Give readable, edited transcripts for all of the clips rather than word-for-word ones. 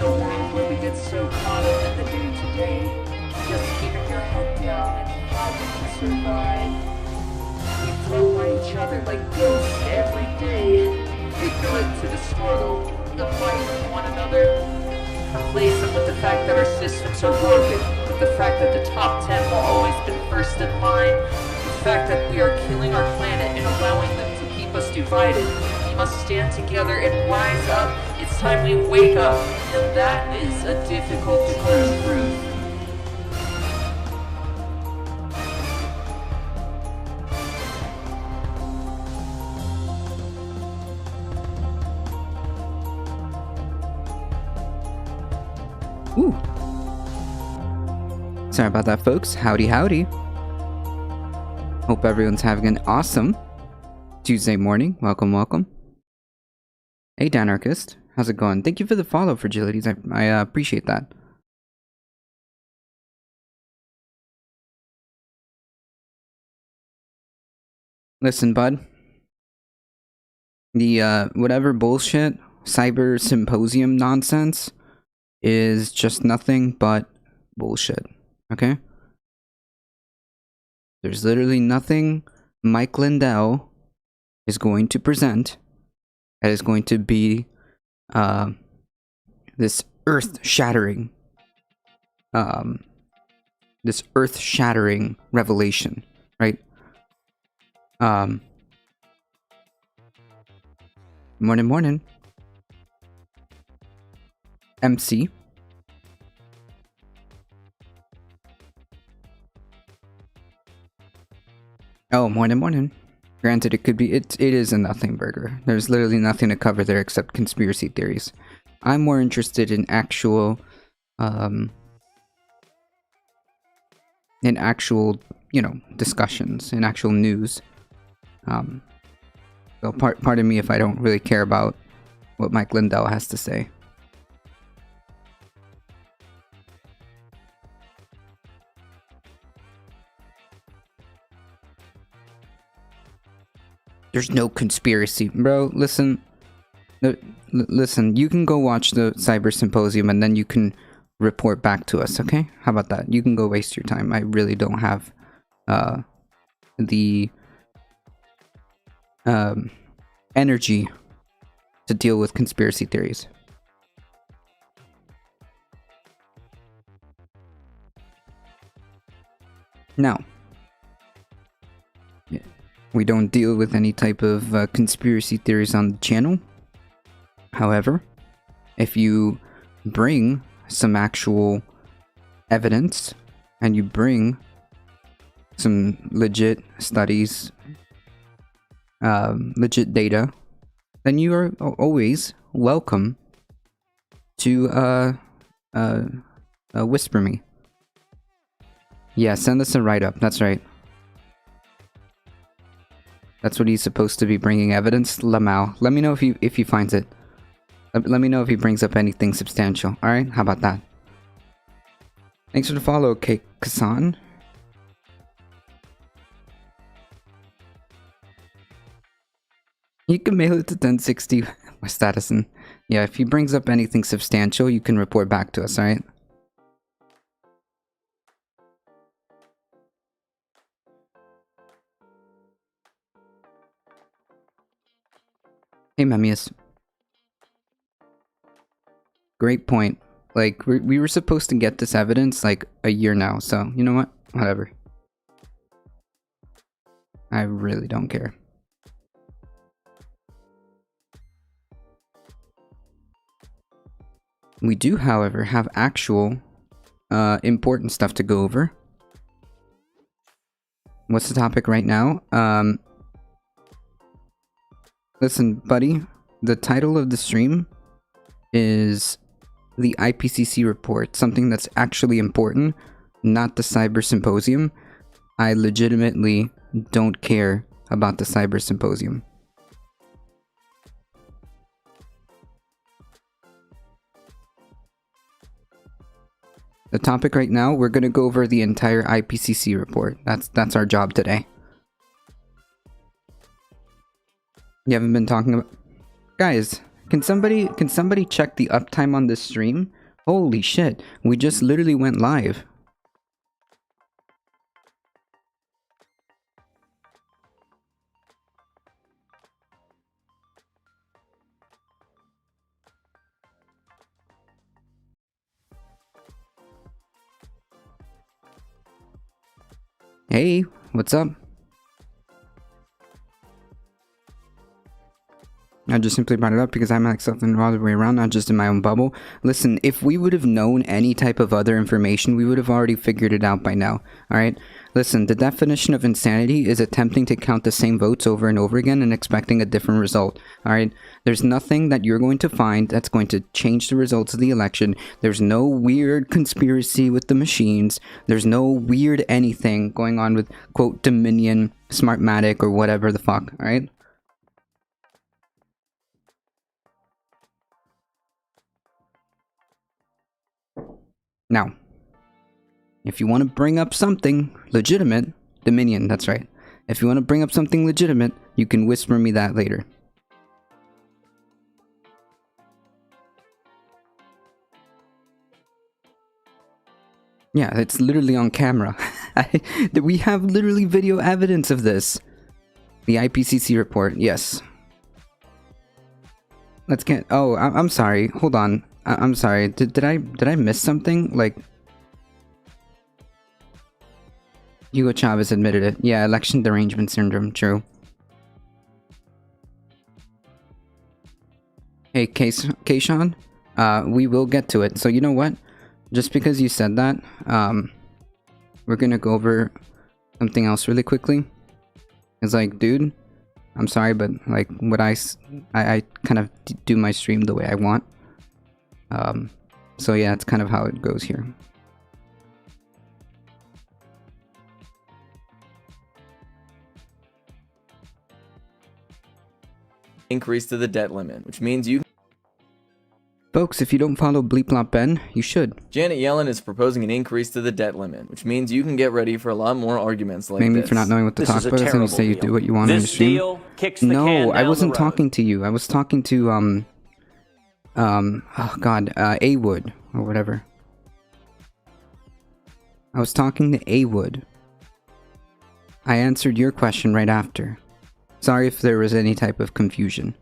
in a world where we get so caught up in the day-to-day, just keeping your head down and fighting to survive. We float by each other like ghosts every day. We cling to the struggle, the fight with one another. Complacent with the fact that our systems are broken, with the fact that the top 10 will always be first in line, the fact that we are killing our planet and allowing them to keep us divided. We must stand together and rise up. It's time we wake up, and that is a difficult truth. Ooh. Sorry about that, folks. Howdy, howdy. Hope everyone's having an awesome Tuesday morning. Welcome, welcome. Hey, Danarchist. How's it going? Thank you for the follow, Fragilities. I appreciate that. Listen, bud. The, whatever bullshit, cyber symposium nonsense is just nothing but bullshit, okay? There's literally nothing Mike Lindell is going to present that is going to be this earth-shattering revelation, right? Morning. MC. Oh, morning. Granted, it could be, it is a nothing burger. There's literally nothing to cover there except conspiracy theories. I'm more interested in actual, you know, discussions, in actual news. So pardon me if I don't really care about what Mike Lindell has to say. There's no conspiracy. Bro, listen. Listen, you can go watch the Cyber Symposium and then you can report back to us, okay? How about that? You can go waste your time. I really don't have the energy to deal with conspiracy theories. Now, we don't deal with any type of conspiracy theories on the channel. However, if you bring some actual evidence and you bring some legit studies, legit data, then you are always welcome to whisper me. Yeah, send us a write-up. That's right. That's what he's supposed to be bringing evidence. Lamau. Let me know if he finds it. Let me know if he brings up anything substantial. Alright? How about that? Thanks for the follow, Kasan. You can mail it to 1060 West Addison. Yeah, if he brings up anything substantial, you can report back to us, alright? Hey, Memmius. Great point. Like, we were supposed to get this evidence, like, a year now, so, you know what? Whatever. I really don't care. We do, however, have actual, important stuff to go over. What's the topic right now? Listen, buddy, the title of the stream is the IPCC report, something that's actually important, not the Cyber Symposium. I legitimately don't care about the Cyber Symposium. The topic right now, we're going to go over the entire IPCC report. That's our job today. You haven't been talking about... Guys, Can somebody check the uptime on this stream? Holy shit, we just literally went live. Hey, what's up? I just simply brought it up because I'm like something all the way around, not just in my own bubble. Listen, if we would have known any type of other information, we would have already figured it out by now, alright? Listen, the definition of insanity is attempting to count the same votes over and over again and expecting a different result, alright? There's nothing that you're going to find that's going to change the results of the election. There's no weird conspiracy with the machines. There's no weird anything going on with, quote, Dominion, Smartmatic, or whatever the fuck, alright? Now, if you want to bring up something legitimate, Dominion, that's right. If you want to bring up something legitimate, you can whisper me that later. Yeah, it's literally on camera. We have literally video evidence of this. The IPCC report, yes. Let's get... Oh, I'm sorry. Hold on. I'm sorry. Did I miss something? Like... Hugo Chavez admitted it. Yeah, election derangement syndrome. True. Hey, Kayshawn, we will get to it. So you know what? Just because you said that, we're gonna go over something else really quickly. It's like, dude, I'm sorry, but like what I kind of do my stream the way I want. So yeah, it's kind of how it goes here. Increase to the debt limit, which means you... Folks, if you don't follow Bleep Blop Ben, you should. Janet Yellen is proposing an increase to the debt limit, which means you can get ready for a lot more arguments like Maybe this. if you're not knowing what to talk about, it's gonna say you do what you want on the stream. No, I wasn't talking to you. I was talking to oh god, A-Wood or whatever. I was talking to A-Wood. I answered your question right after. Sorry if there was any type of confusion.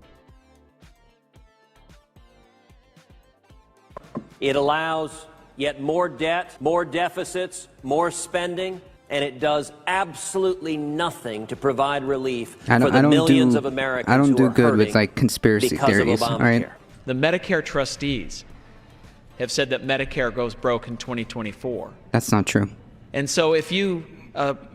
It allows yet more debt, more deficits, more spending, and it does absolutely nothing to provide relief for the millions of Americans I don't who do are good with hurting like conspiracy because of theories, Obamacare. alright? The Medicare trustees have said that Medicare goes broke in 2024. That's not true. And so if you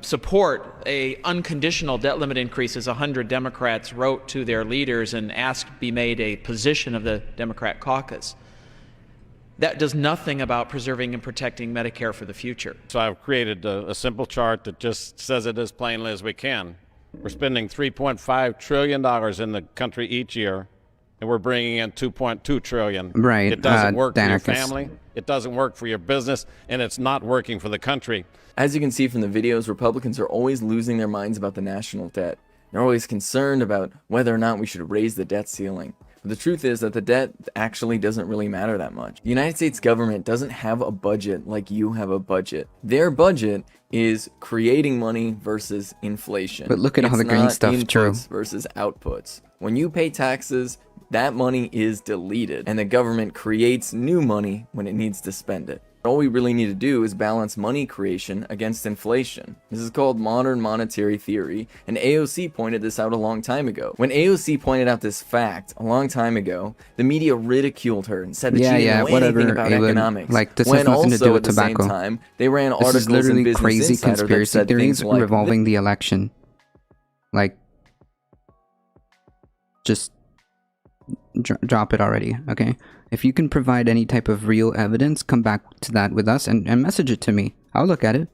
support a unconditional debt limit increase, as 100 Democrats wrote to their leaders and asked be made a position of the Democrat caucus, that does nothing about preserving and protecting Medicare for the future. So I've created a simple chart that just says it as plainly as we can. We're spending $3.5 trillion in the country each year, and we're bringing in $2.2 trillion. Right. It doesn't work for your family, it doesn't work for your business, and it's not working for the country. As you can see from the videos, Republicans are always losing their minds about the national debt. They're always concerned about whether or not we should raise the debt ceiling. But the truth is that the debt actually doesn't really matter that much. The United States government doesn't have a budget like you have a budget. Their budget is creating money versus inflation. But look at all the green stuff, true. Versus outputs. When you pay taxes, that money is deleted, and the government creates new money when it needs to spend it. All we really need to do is balance money creation against inflation. This is called modern monetary theory, and AOC pointed this out a long time ago. When AOC pointed out this fact a long time ago, the media ridiculed her and said that she didn't know anything about economics. Like, this when has nothing to do also with at the tobacco. same time, they ran This articles is literally in Business crazy Insider that conspiracy said theories things like revolving the election. Like, just drop it already, okay? If you can provide any type of real evidence, come back to that with us and message it to me. I'll look at it.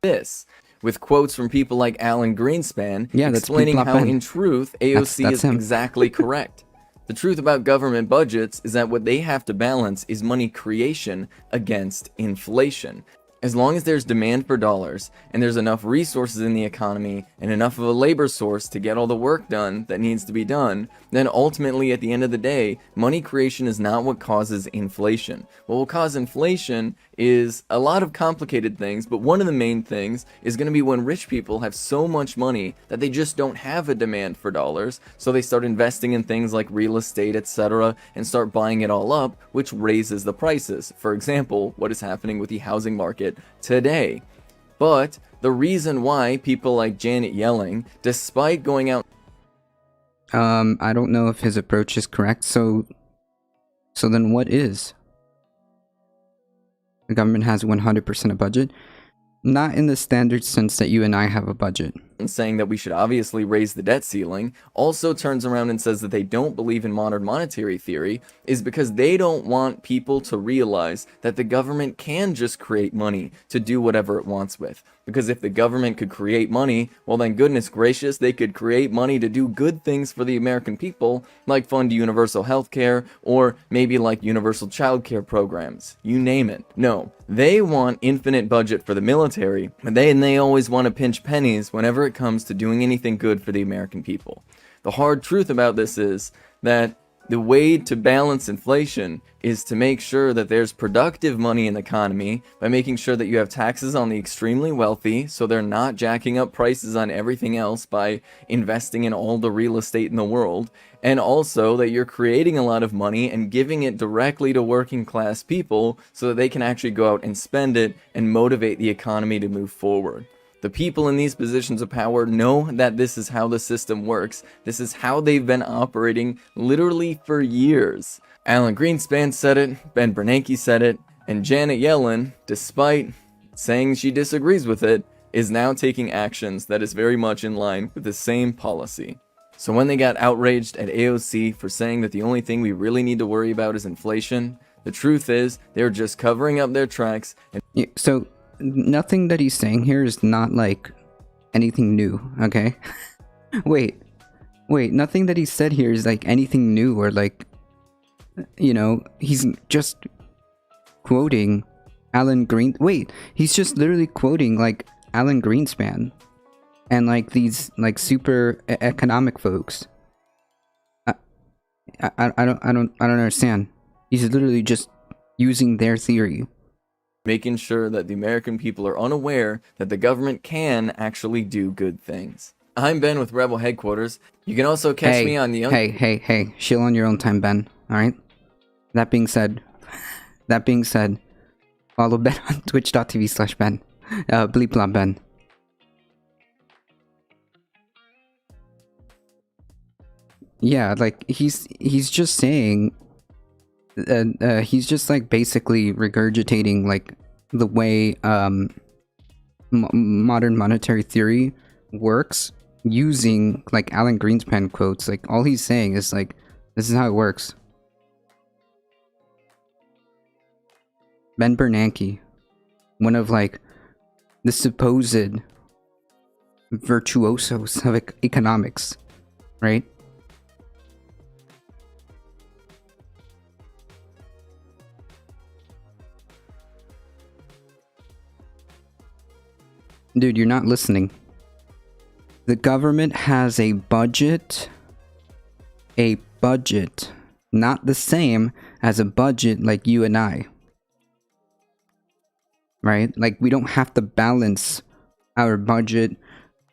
This, with quotes from people like Alan Greenspan, Yeah, explaining how in truth AOC That's is him. exactly correct. The truth about government budgets is that what they have to balance is money creation against inflation. As long as there's demand for dollars, and there's enough resources in the economy, and enough of a labor source to get all the work done that needs to be done, then ultimately at the end of the day, money creation is not what causes inflation. What will cause inflation is a lot of complicated things, but one of the main things is going to be when rich people have so much money that they just don't have a demand for dollars, so they start investing in things like real estate, etc., and start buying it all up, which raises the prices. For example, what is happening with the housing market today. But the reason why people like Janet Yellen, despite going out, I don't know if his approach is correct, so then what is? The government has 100% a budget, not in the standard sense that you and I have a budget. saying that we should obviously raise the debt ceiling, also turns around and says that they don't believe in modern monetary theory, is because they don't want people to realize that the government can just create money to do whatever it wants with. Because if the government could create money, well then goodness gracious, they could create money to do good things for the American people, like fund universal health care, or maybe like universal child care programs. You name it. No, they want infinite budget for the military, and they always want to pinch pennies whenever it comes to doing anything good for the American people. The hard truth about this is that the way to balance inflation is to make sure that there's productive money in the economy by making sure that you have taxes on the extremely wealthy so they're not jacking up prices on everything else by investing in all the real estate in the world, and also that you're creating a lot of money and giving it directly to working class people so that they can actually go out and spend it and motivate the economy to move forward. The people in these positions of power know that this is how the system works. This is how they've been operating literally for years. Alan Greenspan said it, Ben Bernanke said it, and Janet Yellen, despite saying she disagrees with it, is now taking actions that is very much in line with the same policy. So when they got outraged at AOC for saying that the only thing we really need to worry about is inflation, the truth is they're just covering up their tracks. And so nothing that he's saying here is not like anything new, okay? wait, nothing that he said here is like anything new, or like, you know, he's just quoting he's just literally quoting like Alan Greenspan and like these like super economic folks. I don't understand. He's literally just using their theory, making sure that the American people are unaware that the government can actually do good things. I'm Ben with Rebel Headquarters. You can also catch me on the... Hey, chill on your own time, Ben, alright? That being said, follow Ben on twitch.tv/Ben. Bleep blah Ben. Yeah, like, he's just saying... he's just like basically regurgitating like the way modern monetary theory works using like Alan Greenspan quotes. Like all he's saying is like, this is how it works. Ben Bernanke, one of like the supposed virtuosos of economics, right? Dude, you're not listening. The government has a budget. A budget. Not the same as a budget like you and I. Right? Like, we don't have to balance our budget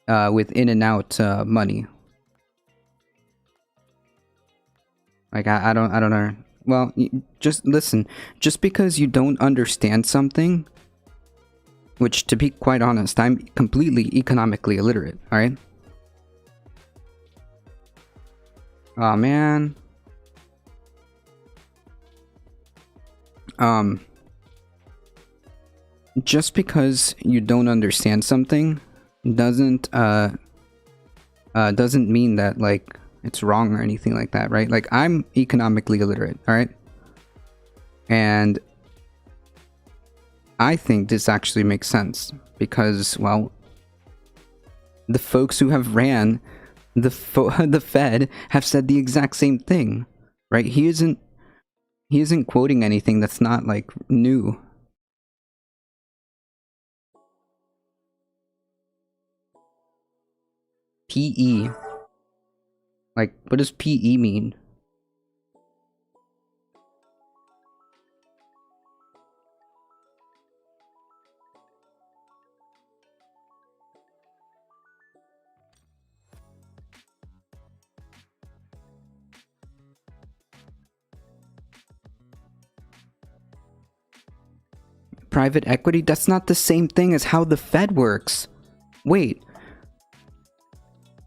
with in and out money. Like, I don't know. Well, just listen. Just because you don't understand something, which, to be quite honest, I'm completely economically illiterate, alright? Oh man. Just because you don't understand something doesn't mean that like it's wrong or anything like that, right? Like, I'm economically illiterate, alright? And I think this actually makes sense because, well, the folks who have ran the Fed have said the exact same thing, right? He isn't quoting anything that's not like new. PE. Like, what does PE mean? Private equity? That's not the same thing as how the Fed works. Wait.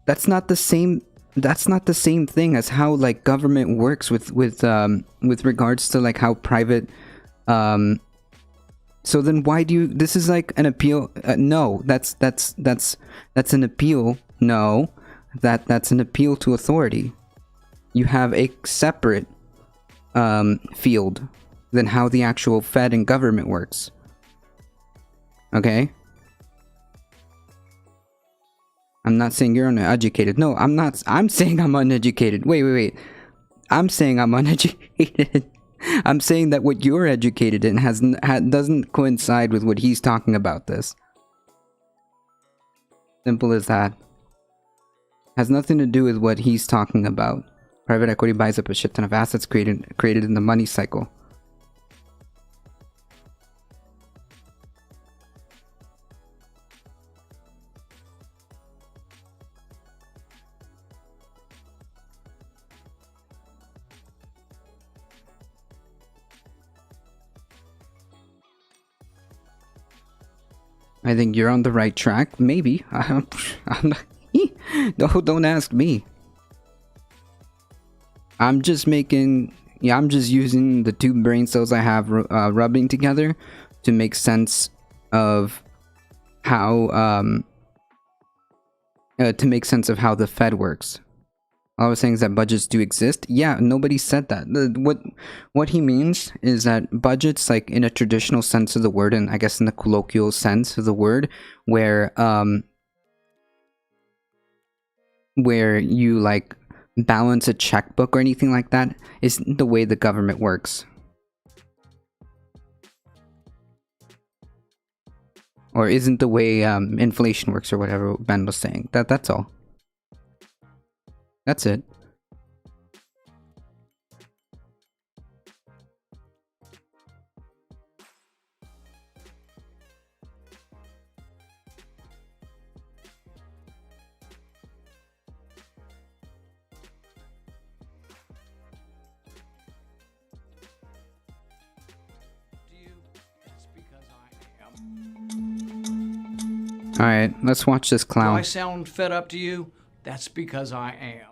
That's not the same thing as how like government works with regards to like how private so then why do you, this is like an appeal, no, that's an appeal. No, that's an appeal to authority. You have a separate field than how the actual Fed and government works. Okay? I'm not saying you're uneducated. No, I'm not. I'm saying I'm uneducated. Wait. I'm saying I'm uneducated. I'm saying that what you're educated in doesn't coincide with what he's talking about this. Simple as that. Has nothing to do with what he's talking about. Private equity buys up a shit ton of assets created in the money cycle. I think you're on the right track. Maybe. I'm not. No, don't ask me. I'm just making. Yeah, I'm just using the two brain cells I have rubbing together to make sense of how the Fed works. All I was saying is that budgets do exist. Yeah, nobody said that. What he means is that budgets, like in a traditional sense of the word, and I guess in the colloquial sense of the word, where you like balance a checkbook or anything like that, isn't the way the government works. Or isn't the way inflation works, or whatever Ben was saying. That's all. That's it. Alright, let's watch this clown. Do I sound fed up to you? That's because I am.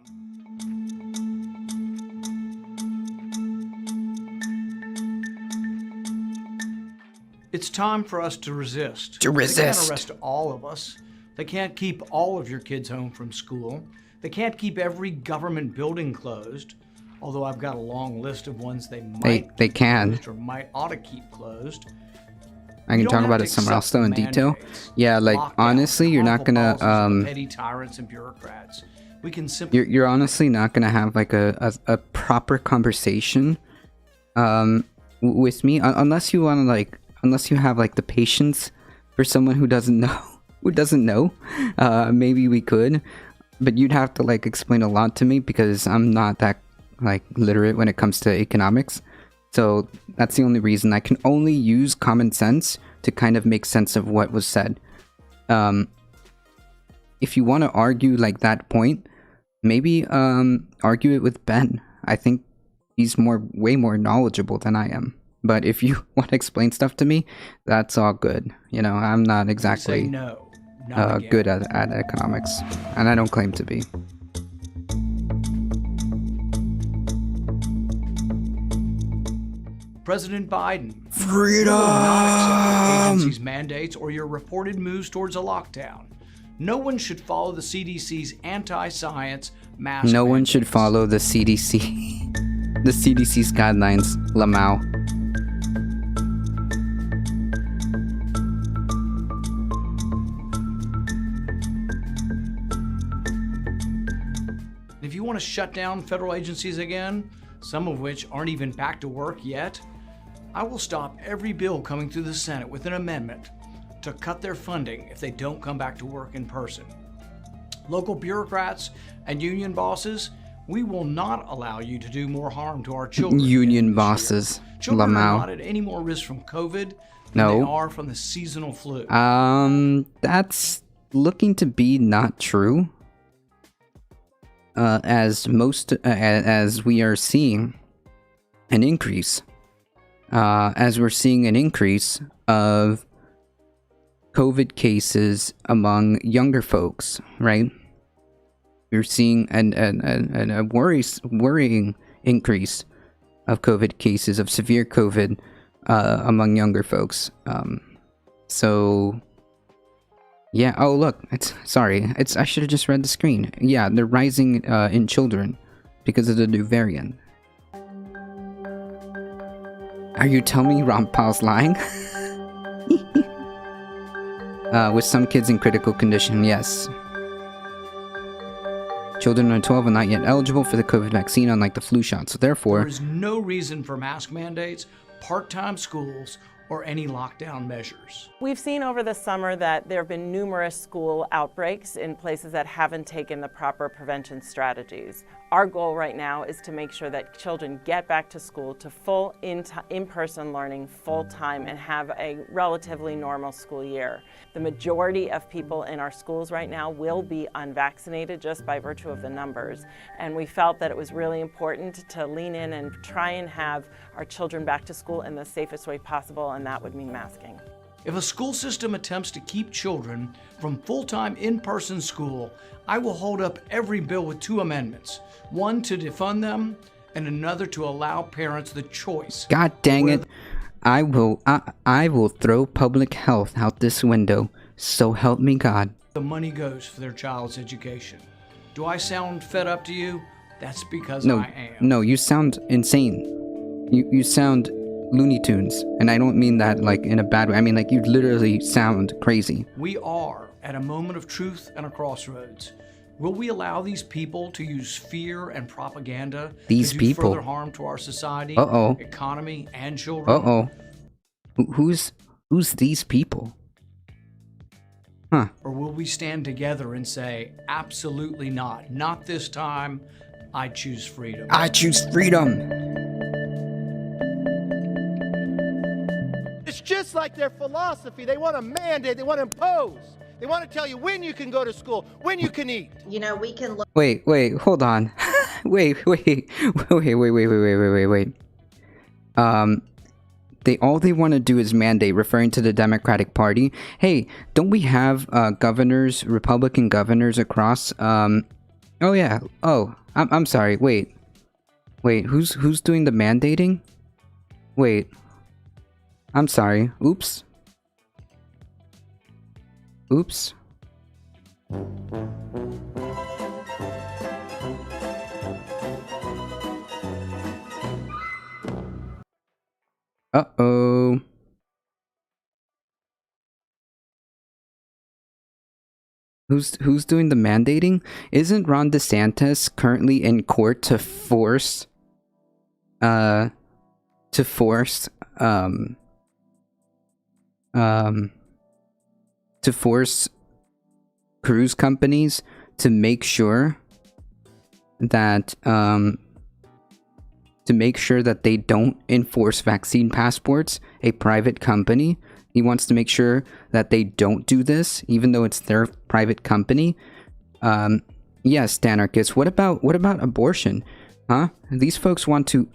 It's time for us to resist. To resist. They can't arrest all of us. They can't keep all of your kids home from school. They can't keep every government building closed. Although I've got a long list of ones they can or might ought to keep closed. I can talk about it somewhere else though in detail. Yeah, like honestly, you're not gonna petty tyrants and bureaucrats. We can simply you're honestly not gonna have like a proper conversation with me unless you want to like. Unless you have like the patience for someone who doesn't know, maybe we could, but you'd have to like explain a lot to me because I'm not that like literate when it comes to economics. So that's the only reason. I can only use common sense to kind of make sense of what was said. If you want to argue like that point, maybe argue it with Ben. I think he's way more knowledgeable than I am. But if you want to explain stuff to me, that's all good. You know, I'm not exactly good at economics, and I don't claim to be. President Biden, freedom! You will not accept the agency's mandates or your reported moves towards a lockdown. No one should follow the CDC's anti-science mask No mandates. one should follow the CDC. The CDC's guidelines, Lamau. If you want to shut down federal agencies again, some of which aren't even back to work yet, I will stop every bill coming through the Senate with an amendment to cut their funding if they don't come back to work in person. Local bureaucrats and union bosses, we will not allow you to do more harm to our children. Union bosses. Children Lamau. are not at any more risk from COVID than they are from the seasonal flu. That's looking to be not true. As we are seeing an increase. As we're seeing an increase of COVID cases among younger folks, right? We're seeing a worrying increase of COVID cases, of severe COVID among younger folks. So, yeah. Oh, look. I should have just read the screen. Yeah, they're rising in children because of the new variant. Are you telling me Ron Paul's lying? With some kids in critical condition, yes. Children under 12 are not yet eligible for the COVID vaccine, unlike the flu shot. So therefore, there is no reason for mask mandates, part-time schools, or any lockdown measures. We've seen over the summer that there have been numerous school outbreaks in places that haven't taken the proper prevention strategies. Our goal right now is to make sure that children get back to school to full in-person learning full-time and have a relatively normal school year. The majority of people in our schools right now will be unvaccinated just by virtue of the numbers. And we felt that it was really important to lean in and try and have our children back to school in the safest way possible, and that would mean masking. If a school system attempts to keep children from full-time in-person school, I will hold up every bill with 2 amendments. One to defund them, and another to allow parents the choice. God dang it. I will throw public health out this window. So help me God. The money goes for their child's education. Do I sound fed up to you? That's because I am. No, you sound insane. You sound Looney Tunes, and I don't mean that like in a bad way. I mean like you literally sound crazy. We are at a moment of truth and a crossroads. Will we allow these people to use fear and propaganda to do further harm to our society, economy, and children? Who's these people? Huh? Or will we stand together and say, absolutely not. Not this time. I choose freedom. I choose freedom. It's just like their philosophy. They want to mandate, they want to impose. They want to tell you when you can go to school, when you can eat. You know, we can look. Wait, hold on. wait. They want to do is mandate, referring to the Democratic Party. Hey, don't we have governors, Republican governors across? Oh yeah. Oh, I'm sorry. Wait, who's doing the mandating? Wait. I'm sorry. Oops. Uh-oh. Who's doing the mandating? Isn't Ron DeSantis currently in court to force cruise companies to make sure that they don't enforce vaccine passports? A private company, he wants to make sure that they don't do this, even though it's their private company. Yes, Danarchist. What about abortion? Huh? These folks want to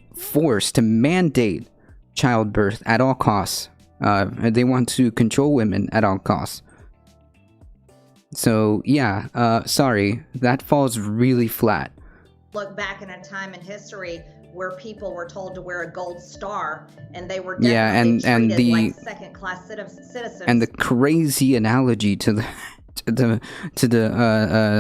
mandate childbirth at all costs. They want to control women at all costs. So yeah, sorry, that falls really flat. Look back in a time in history where people were told to wear a gold star, and they were definitely treated like second-class citizens. And the crazy analogy to the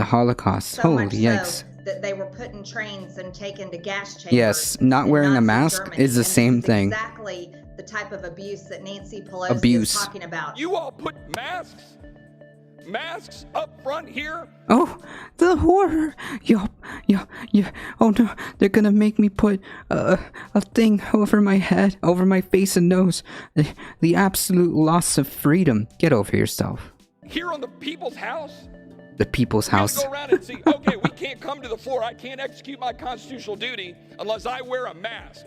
Holocaust. Holy yikes! That they were put in trains and taken to gas chambers. Yes, not wearing a mask is the same thing. Exactly the type of abuse that Nancy Pelosi is talking about. You all put masks up front here? Oh, the horror! Oh no, they're gonna make me put a thing over my head, over my face and nose. The absolute loss of freedom. Get over yourself. Here on the people's house? the people's house. Go around and see, okay, we can't come to the floor. I can't execute my constitutional duty unless I wear a mask.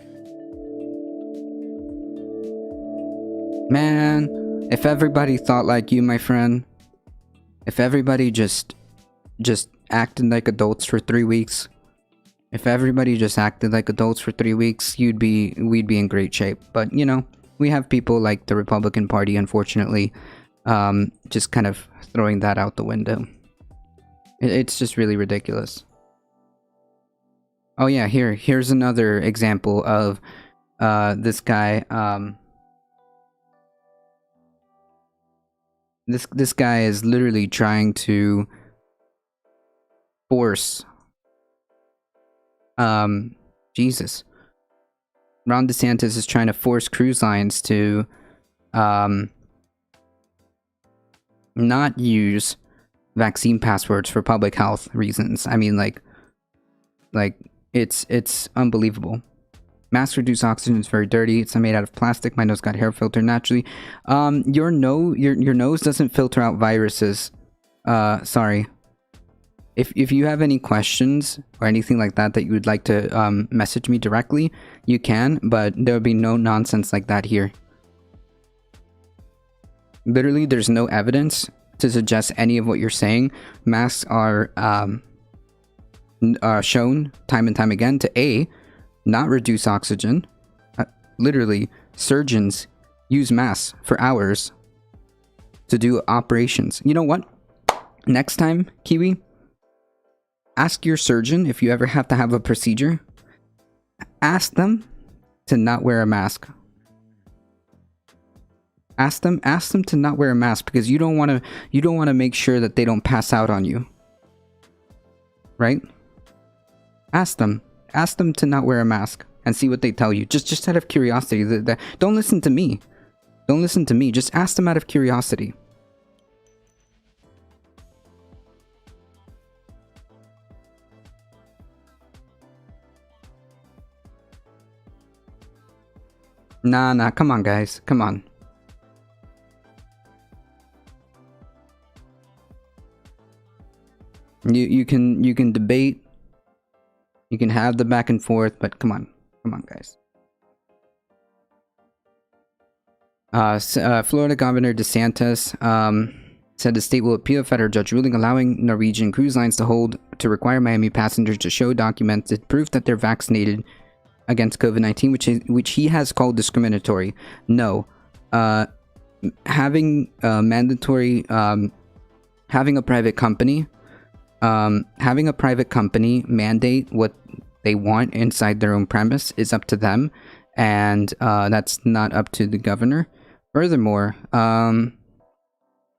Man, if everybody thought like you, my friend, if everybody just acted like adults for 3 weeks, if everybody just acted like adults for 3 weeks, we'd be in great shape. But, you know, we have people like the Republican Party, unfortunately, just kind of throwing that out the window. It's just really ridiculous. Oh yeah, here's another example of this guy. This guy is literally trying to force Jesus. Ron DeSantis is trying to force cruise lines to not use vaccine passwords for public health reasons. I mean, like it's unbelievable. Mass reduced oxygen is very dirty. It's made out of plastic. My nose got hair filter naturally. Your nose doesn't filter out viruses. Sorry. If you have any questions or anything like that you would like to message me directly, you can, but there will be no nonsense like that here. Literally, there's no evidence to suggest any of what you're saying. Masks are shown time and time again to A, not reduce oxygen. Literally, surgeons use masks for hours to do operations. You know what? Next time, Kiwi, ask your surgeon if you ever have to have a procedure. Ask them to not wear a mask. Ask them to not wear a mask because you don't want to make sure that they don't pass out on you. Right? Ask them to not wear a mask and see what they tell you. Just out of curiosity. Don't listen to me. Don't listen to me. Just ask them out of curiosity. Nah, come on, guys. Come on. You can debate. You can have the back and forth, but come on, guys. Florida Governor DeSantis said the state will appeal a federal judge ruling allowing Norwegian cruise lines to require Miami passengers to show documented proof that they're vaccinated against COVID-19, which he has called discriminatory. No, having mandatory, having a private company mandate what they want inside their own premise is up to them, and that's not up to the governor. Furthermore,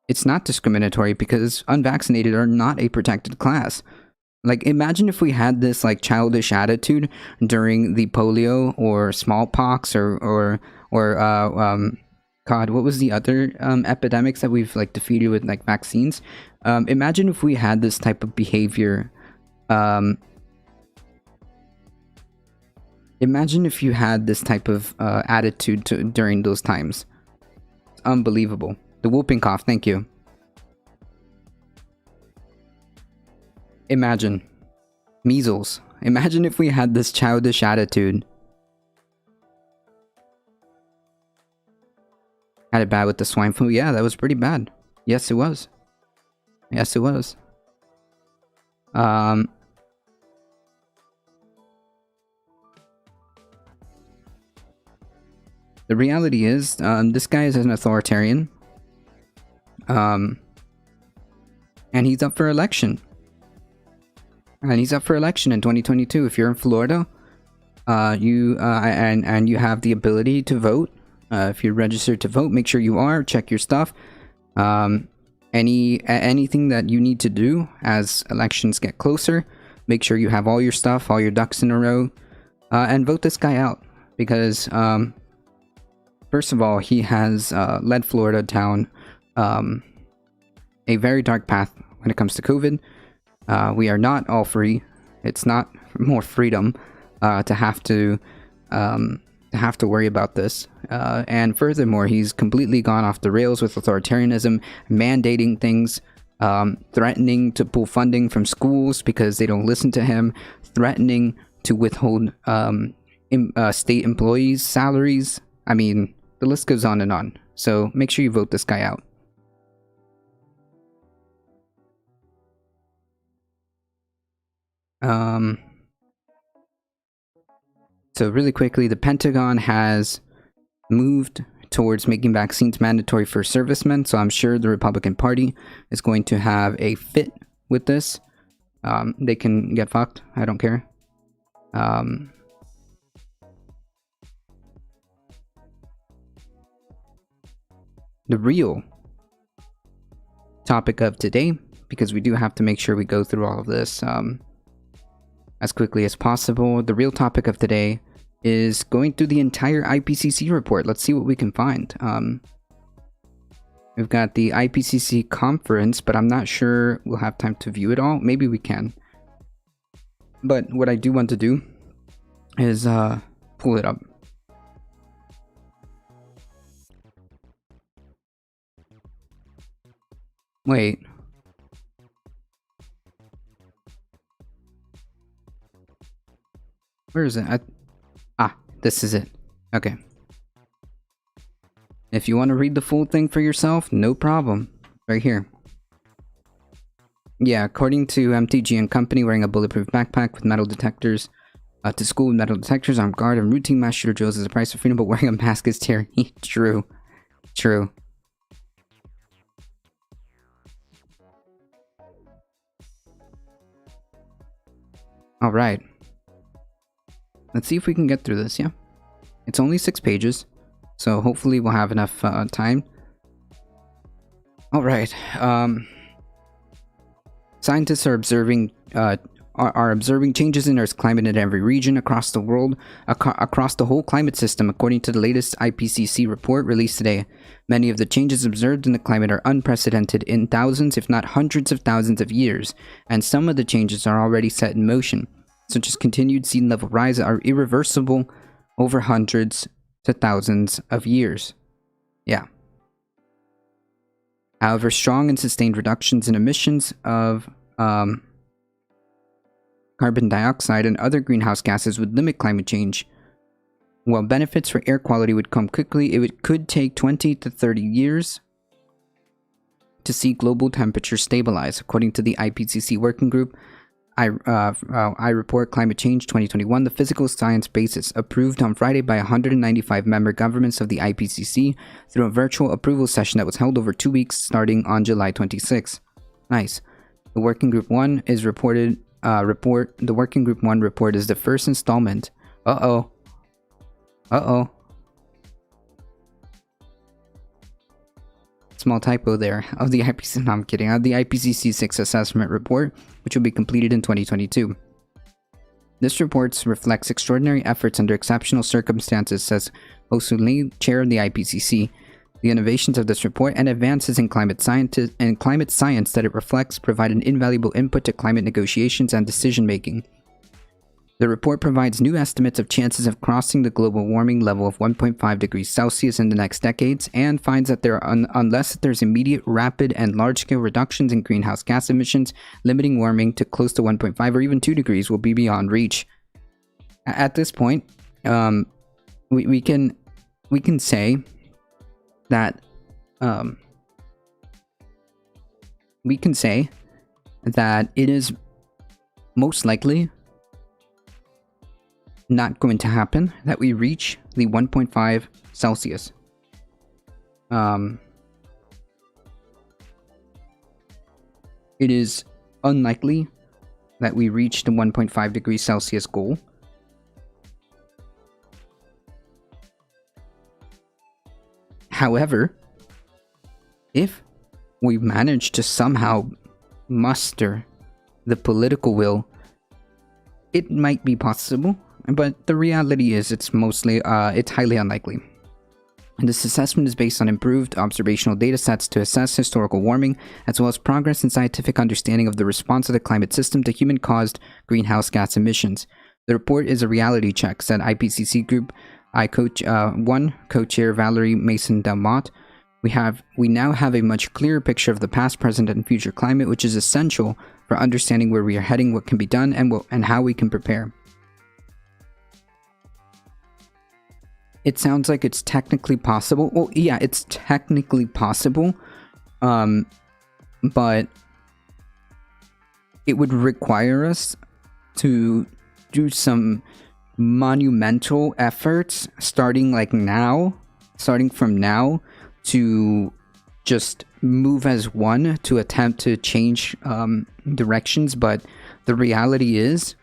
it's not discriminatory because unvaccinated are not a protected class. Like, imagine if we had this like childish attitude during the polio or smallpox or God, what was the other epidemics that we've like defeated with like vaccines? Imagine if we had this type of behavior. Imagine if you had this type of attitude during those times. It's unbelievable. The whooping cough, thank you. Imagine. Measles. Imagine if we had this childish attitude. Had it bad with the swine flu? Yeah, that was pretty bad. Yes, it was. Yes, it was. The reality is, this guy is an authoritarian. And he's up for election. And he's up for election in 2022. If you're in Florida, you have the ability to vote. If you're registered to vote, make sure you are. Check your stuff. Anything that you need to do as elections get closer, make sure you have all your stuff, all your ducks in a row, and vote this guy out. Because first of all, he has led Florida down a very dark path when it comes to COVID. We are not all free. It's not more freedom to have to worry about this. And furthermore, he's completely gone off the rails with authoritarianism, mandating things threatening to pull funding from schools because they don't listen to him, threatening to withhold state employees' salaries. I mean, the list goes on and on. So make sure you vote this guy out. So really quickly, the Pentagon has moved towards making vaccines mandatory for servicemen, so I'm sure the Republican Party is going to have a fit with this. They can get fucked, I don't care. The real topic of today, because we do have to make sure we go through all of this as quickly as possible. The real topic of today is going through the entire IPCC report. Let's see what we can find. We've got the IPCC conference, but I'm not sure we'll have time to view it all. Maybe we can. But what I do want to do is pull it up. Wait. Where is it? This is it. Okay. If you want to read the full thing for yourself, no problem. Right here. Yeah, according to MTG and Company, wearing a bulletproof backpack with metal detectors to school with metal detectors, armed guard, and routine mass shooter drills is the price of freedom, but wearing a mask is tyranny. True. True. Alright. Let's see if we can get through this, yeah? It's only 6 pages, so hopefully we'll have enough time. Alright, scientists are observing changes in Earth's climate in every region across the world, across the whole climate system, according to the latest IPCC report released today. Many of the changes observed in the climate are unprecedented in thousands, if not hundreds of thousands of years, and some of the changes are already set in motion, such as continued sea level rise, are irreversible over hundreds to thousands of years. Yeah. However, strong and sustained reductions in emissions of carbon dioxide and other greenhouse gases would limit climate change. While benefits for air quality would come quickly, it could take 20 to 30 years to see global temperatures stabilize, according to the IPCC working group. I report Climate Change 2021, the physical science basis, approved on Friday by 195 member governments of the IPCC through a virtual approval session that was held over 2 weeks starting on July 26. Nice. The Working Group 1 is reported. The Working Group 1 report is the first installment. Small typo there. Of the IPCC. No, I'm kidding. Of the IPCC 6 assessment report, which will be completed in 2022. This report reflects extraordinary efforts under exceptional circumstances, says Hosulin, chair of the IPCC. The innovations of this report and advances in climate science that it reflects provide an invaluable input to climate negotiations and decision-making. The report provides new estimates of chances of crossing the global warming level of 1.5 degrees Celsius in the next decades, and finds that unless there's immediate, rapid, and large-scale reductions in greenhouse gas emissions, limiting warming to close to 1.5 or even 2 degrees will be beyond reach. At this point, we can say that it is most likely not going to happen that we reach the 1.5 Celsius. It is unlikely that we reach the 1.5 degrees Celsius goal. However, if we manage to somehow muster the political will, it might be possible, but the reality is it's highly unlikely. And this assessment is based on improved observational data sets to assess historical warming, as well as progress in scientific understanding of the response of the climate system to human-caused greenhouse gas emissions. The report is a reality check, said IPCC Group 1 co-chair Valerie Mason-Delmotte. We now have a much clearer picture of the past, present, and future climate, which is essential for understanding where we are heading, what can be done, and how we can prepare. It sounds like it's technically possible. Well, yeah, it's technically possible, but it would require us to do some monumental efforts starting from now, to just move as one to attempt to change directions. But the reality is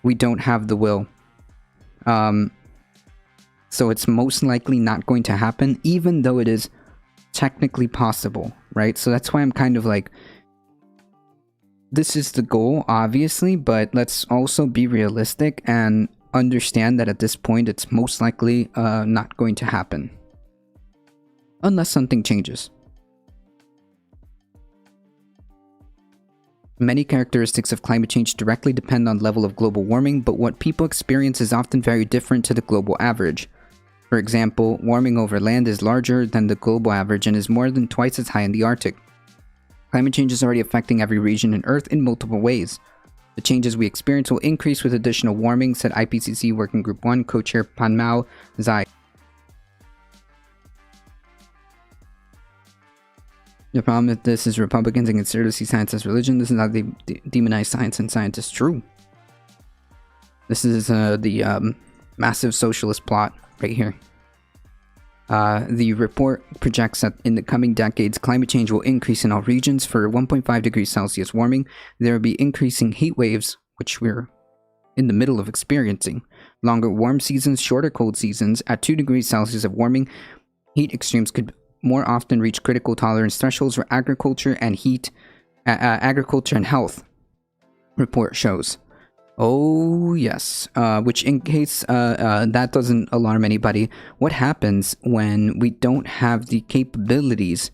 we don't have the will. So it's most likely not going to happen, even though it is technically possible, right? So that's why I'm kind of like, this is the goal, obviously, but let's also be realistic and understand that at this point it's most likely not going to happen. Unless something changes. Many characteristics of climate change directly depend on level of global warming, but what people experience is often very different to the global average. For example, warming over land is larger than the global average and is more than twice as high in the Arctic. Climate change is already affecting every region on Earth in multiple ways. The changes we experience will increase with additional warming, said IPCC Working Group 1 co-chair Panmao Zai. The problem with this is Republicans and consider to see science as religion. This is not the demonize science and scientists. True. This is the massive socialist plot right here. The report projects that in the coming decades, climate change will increase in all regions. For 1.5 degrees Celsius warming, there will be increasing heat waves, which we're in the middle of experiencing. Longer warm seasons, shorter cold seasons. At 2 degrees Celsius of warming, heat extremes could more often reach critical tolerance thresholds for agriculture and health, report shows. Oh yes, which in case that doesn't alarm anybody, what happens when we don't have the capabilities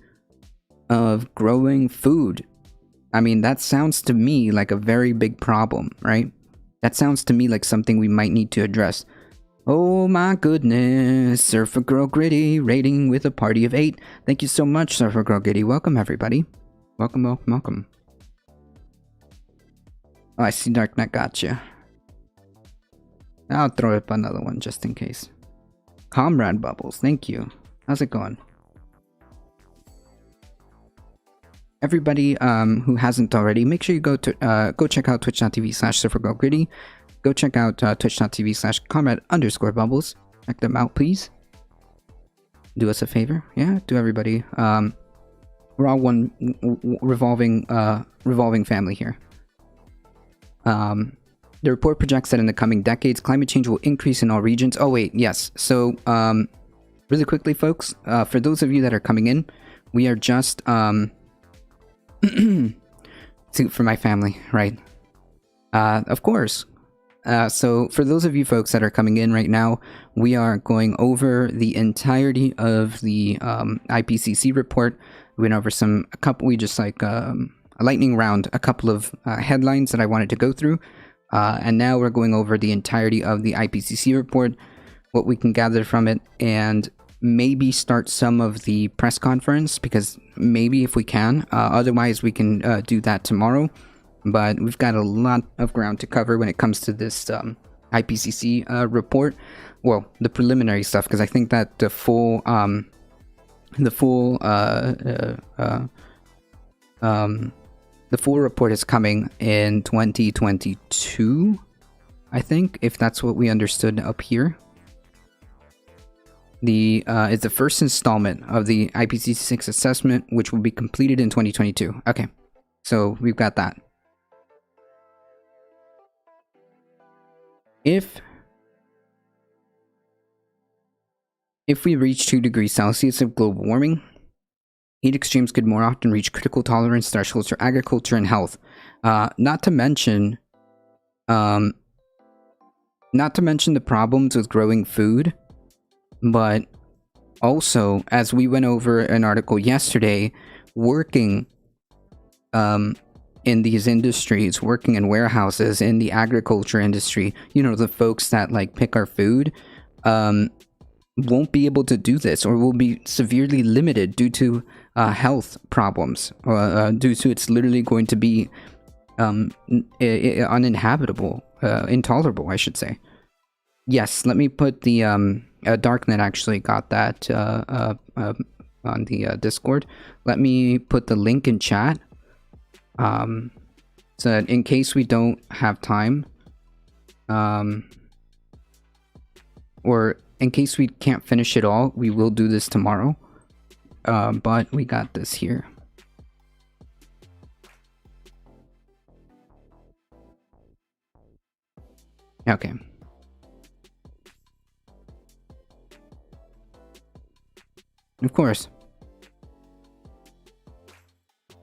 of growing food? I mean, that sounds to me like a very big problem, right? That sounds to me like something we might need to address. Oh my goodness, Surfer Girl Gritty rating with a party of 8. Thank you so much, Surfer Girl Gritty. Welcome everybody. Welcome, welcome, welcome. Oh, I see Darknet, gotcha. I'll throw up another one just in case. Comrade Bubbles, thank you. How's it going? Everybody who hasn't already, make sure you go check out twitch.tv/surfergirlgritty. Go check out twitch.tv/comrade_bubbles. Check them out, please. Do us a favor. Yeah, do everybody. We're all one revolving family here. The report projects that in the coming decades, climate change will increase in all regions. Oh wait, yes. So, really quickly, folks, for those of you that are coming in, we are just, for my family, right? Of course. So for those of you folks that are coming in right now, we are going over the entirety of the IPCC report. We went over a lightning round, a couple of headlines that I wanted to go through. And now we're going over the entirety of the IPCC report, what we can gather from it, and maybe start some of the press conference, because maybe if we can, otherwise we can do that tomorrow. But we've got a lot of ground to cover when it comes to this IPCC report. Well, the preliminary stuff, because I think that the full report is coming in 2022, I think, if that's what we understood up here. It's the first installment of the IPCC 6 assessment, which will be completed in 2022. Okay, so we've got that. If we reach 2 degrees Celsius of global warming, heat extremes could more often reach critical tolerance thresholds for agriculture and health. Not to mention the problems with growing food, but also, as we went over an article yesterday, working in these industries, working in warehouses, in the agriculture industry, you know, the folks that like pick our food, won't be able to do this, or will be severely limited due to health problems, due to it's literally going to be uninhabitable, intolerable, I should say. Yes, let me put the Darknet actually got that on the Discord. Let me put the link in chat, so that in case we don't have time, or in case we can't finish it all, we will do this tomorrow. But we got this here. Okay. Of course.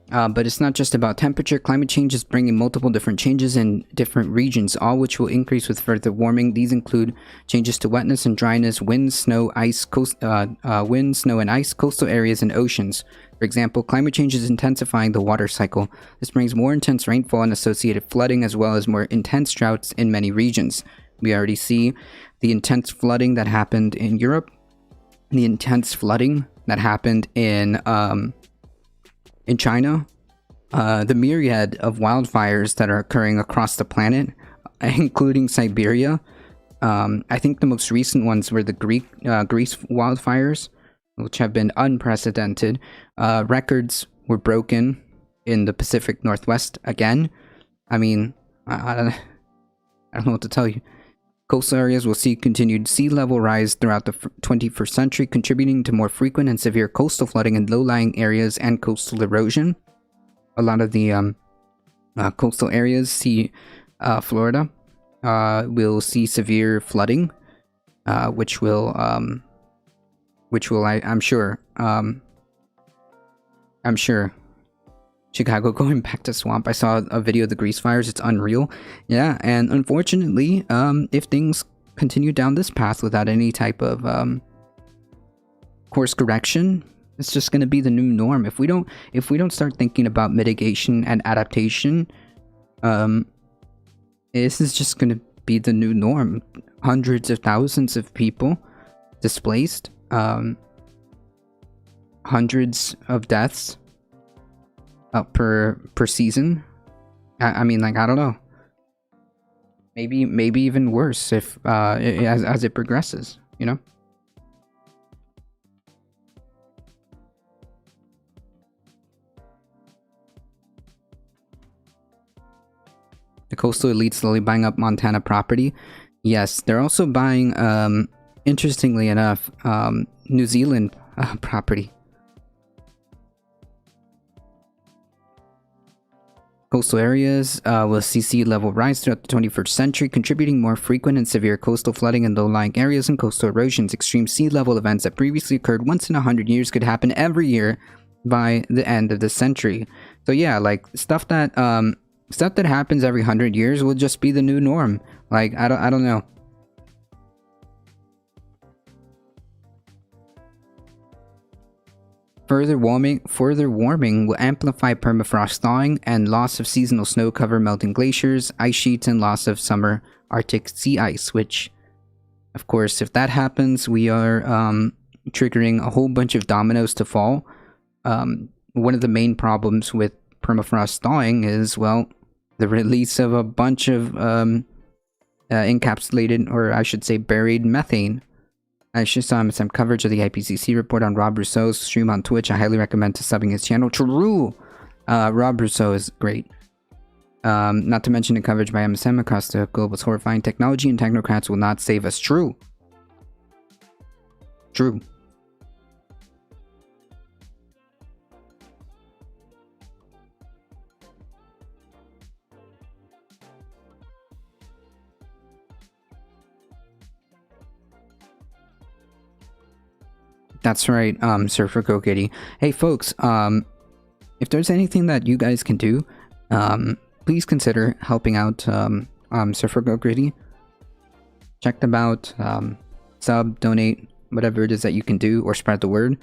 But it's not just about temperature. Climate change is bringing multiple different changes in different regions, all which will increase with further warming. These include changes to wetness and dryness, wind, snow, ice, wind, snow, and ice, coastal areas, and oceans. For example, climate change is intensifying the water cycle. This brings more intense rainfall and associated flooding, as well as more intense droughts in many regions. We already see the intense flooding that happened in Europe, the intense flooding that happened in China, the myriad of wildfires that are occurring across the planet, including Siberia. I think the most recent ones were the Greece wildfires, which have been unprecedented. Records were broken in the Pacific Northwest again. I mean, I don't know what to tell you. Coastal areas will see continued sea level rise throughout the 21st century, contributing to more frequent and severe coastal flooding in low-lying areas and coastal erosion. A lot of the coastal areas, Florida, will see severe flooding, which will I'm sure, Chicago going back to swamp. I saw a video of the Grease fires. It's unreal. Yeah, and unfortunately, if things continue down this path without any type of course correction, it's just going to be the new norm. If we don't start thinking about mitigation and adaptation, this is just going to be the new norm. Hundreds of thousands of people displaced, hundreds of deaths per season. I mean, like, I don't know. Maybe even worse if as it progresses, you know. The coastal elite slowly buying up Montana property. Yes, they're also buying, interestingly enough, New Zealand property. Coastal areas will see sea level rise throughout the 21st century, contributing more frequent and severe coastal flooding in low-lying areas and coastal erosions. Extreme sea level events that previously occurred once in 100 years could happen every year by the end of the century. So yeah, like stuff that happens every 100 years will just be the new norm. Like, I don't know. Further warming will amplify permafrost thawing and loss of seasonal snow cover, melting glaciers, ice sheets, and loss of summer Arctic sea ice, which, of course, if that happens, we are triggering a whole bunch of dominoes to fall. One of the main problems with permafrost thawing is, well, the release of a bunch of encapsulated, or I should say buried methane. I just saw some coverage of the IPCC report on Rob Rousseau's stream on Twitch. I highly recommend to subbing his channel. True! Rob Rousseau is great. Not to mention the coverage by MSM across the globe was horrifying. Technology and technocrats will not save us. True. True. That's right, Surfer Go Kitty. Hey folks, if there's anything that you guys can do, please consider helping out Surfer Go Kitty. Check them out, sub, donate, whatever it is that you can do, or spread the word.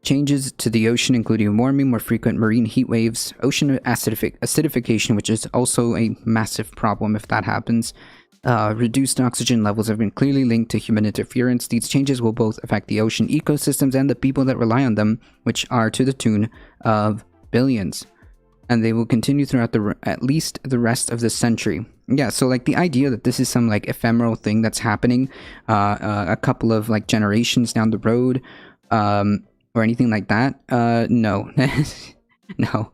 changes to the ocean, including warming, more frequent marine heat waves, ocean acidification, which is also a massive problem if that happens. Reduced oxygen levels have been clearly linked to human interference. These changes will both affect the ocean ecosystems and the people that rely on them, which are to the tune of billions. And they will continue throughout at least the rest of the century. Yeah, so like the idea that this is some like ephemeral thing that's happening a couple of like generations down the road, or anything like that, no. No.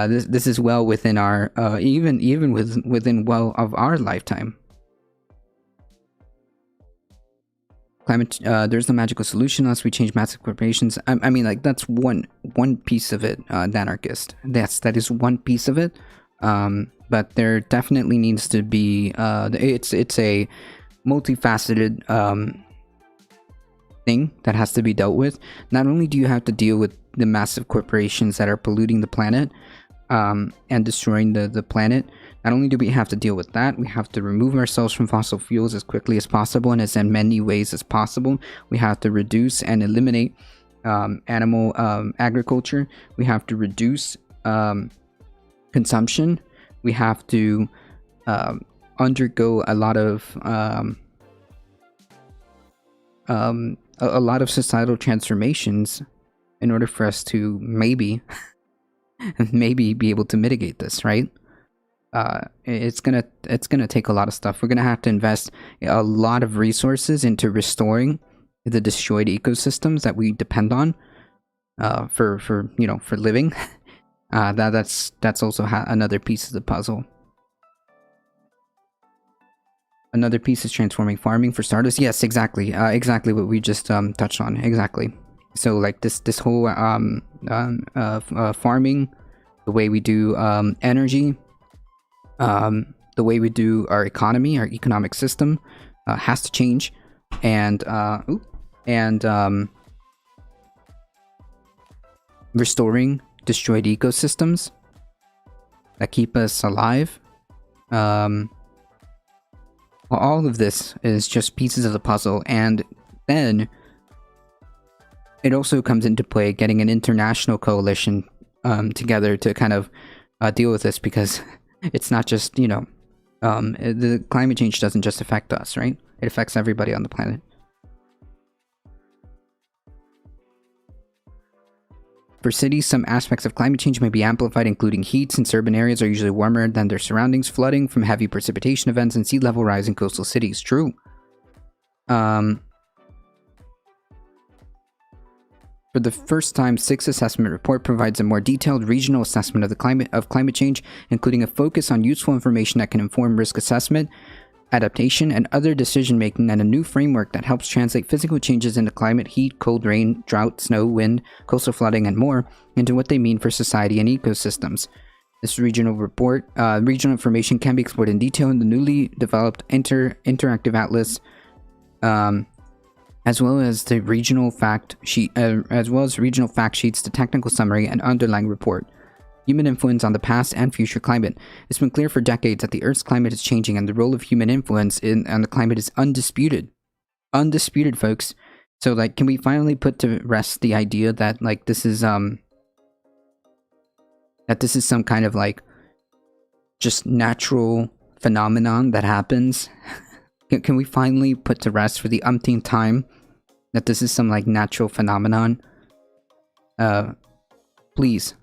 This is well within our even within well of our lifetime. Climate, there's no magical solution unless we change massive corporations. I mean, like, that's one piece of it, Danarchist. That is one piece of it. But there definitely needs to be it's a multifaceted thing that has to be dealt with. Not only do you have to deal with the massive corporations that are polluting the planet and destroying the planet, not only do we have to deal with that, we have to remove ourselves from fossil fuels as quickly as possible and as in many ways as possible. We have to reduce and eliminate animal agriculture. We have to reduce consumption. We have to undergo a lot of societal transformations in order for us to maybe be able to mitigate this, right? It's gonna take a lot of stuff. We're gonna have to invest a lot of resources into restoring the destroyed ecosystems that we depend on for living. That's also another piece of the puzzle. Another piece is transforming farming, for starters. Yes, exactly what we just touched on. Exactly. So like this whole farming, the way we do energy, the way we do our economy, our economic system, has to change, and restoring destroyed ecosystems that keep us alive. All of this is just pieces of the puzzle, and then it also comes into play getting an international coalition together to kind of deal with this, because it's not just, the climate change doesn't just affect us, right? It affects everybody on the planet. For cities, some aspects of climate change may be amplified, including heat, since urban areas are usually warmer than their surroundings, flooding from heavy precipitation events, and sea level rise in coastal cities. True. For the first time, Sixth Assessment Report provides a more detailed regional assessment of climate change, including a focus on useful information that can inform risk assessment, adaptation, and other decision-making, and a new framework that helps translate physical changes into climate, heat, cold, rain, drought, snow, wind, coastal flooding, and more into what they mean for society and ecosystems. This regional information can be explored in detail in the newly developed interactive atlas, as well as regional fact sheets, the technical summary, and underlying report. Human influence on the past and future climate. It's been clear for decades that the Earth's climate is changing, and the role of human influence on the climate is undisputed. Undisputed, folks. So, like, can we finally put to rest the idea that, like, this is some kind of, like, just natural phenomenon that happens? Can we finally put to rest for the umpteenth time that this is some, like, natural phenomenon? Please.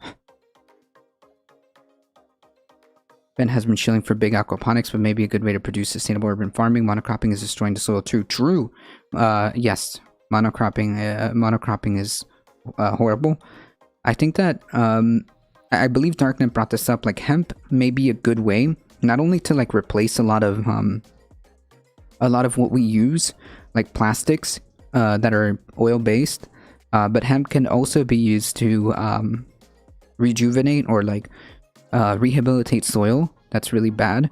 Ben has been shilling for big aquaponics, but maybe a good way to produce sustainable urban farming. Monocropping is destroying the soil too. True. Yes. Monocropping is horrible. I think that, I believe Darknet brought this up, like, hemp may be a good way, not only to, like, replace a lot of what we use, like plastics, that are oil-based, but hemp can also be used to, rejuvenate or, like, rehabilitate soil that's really bad,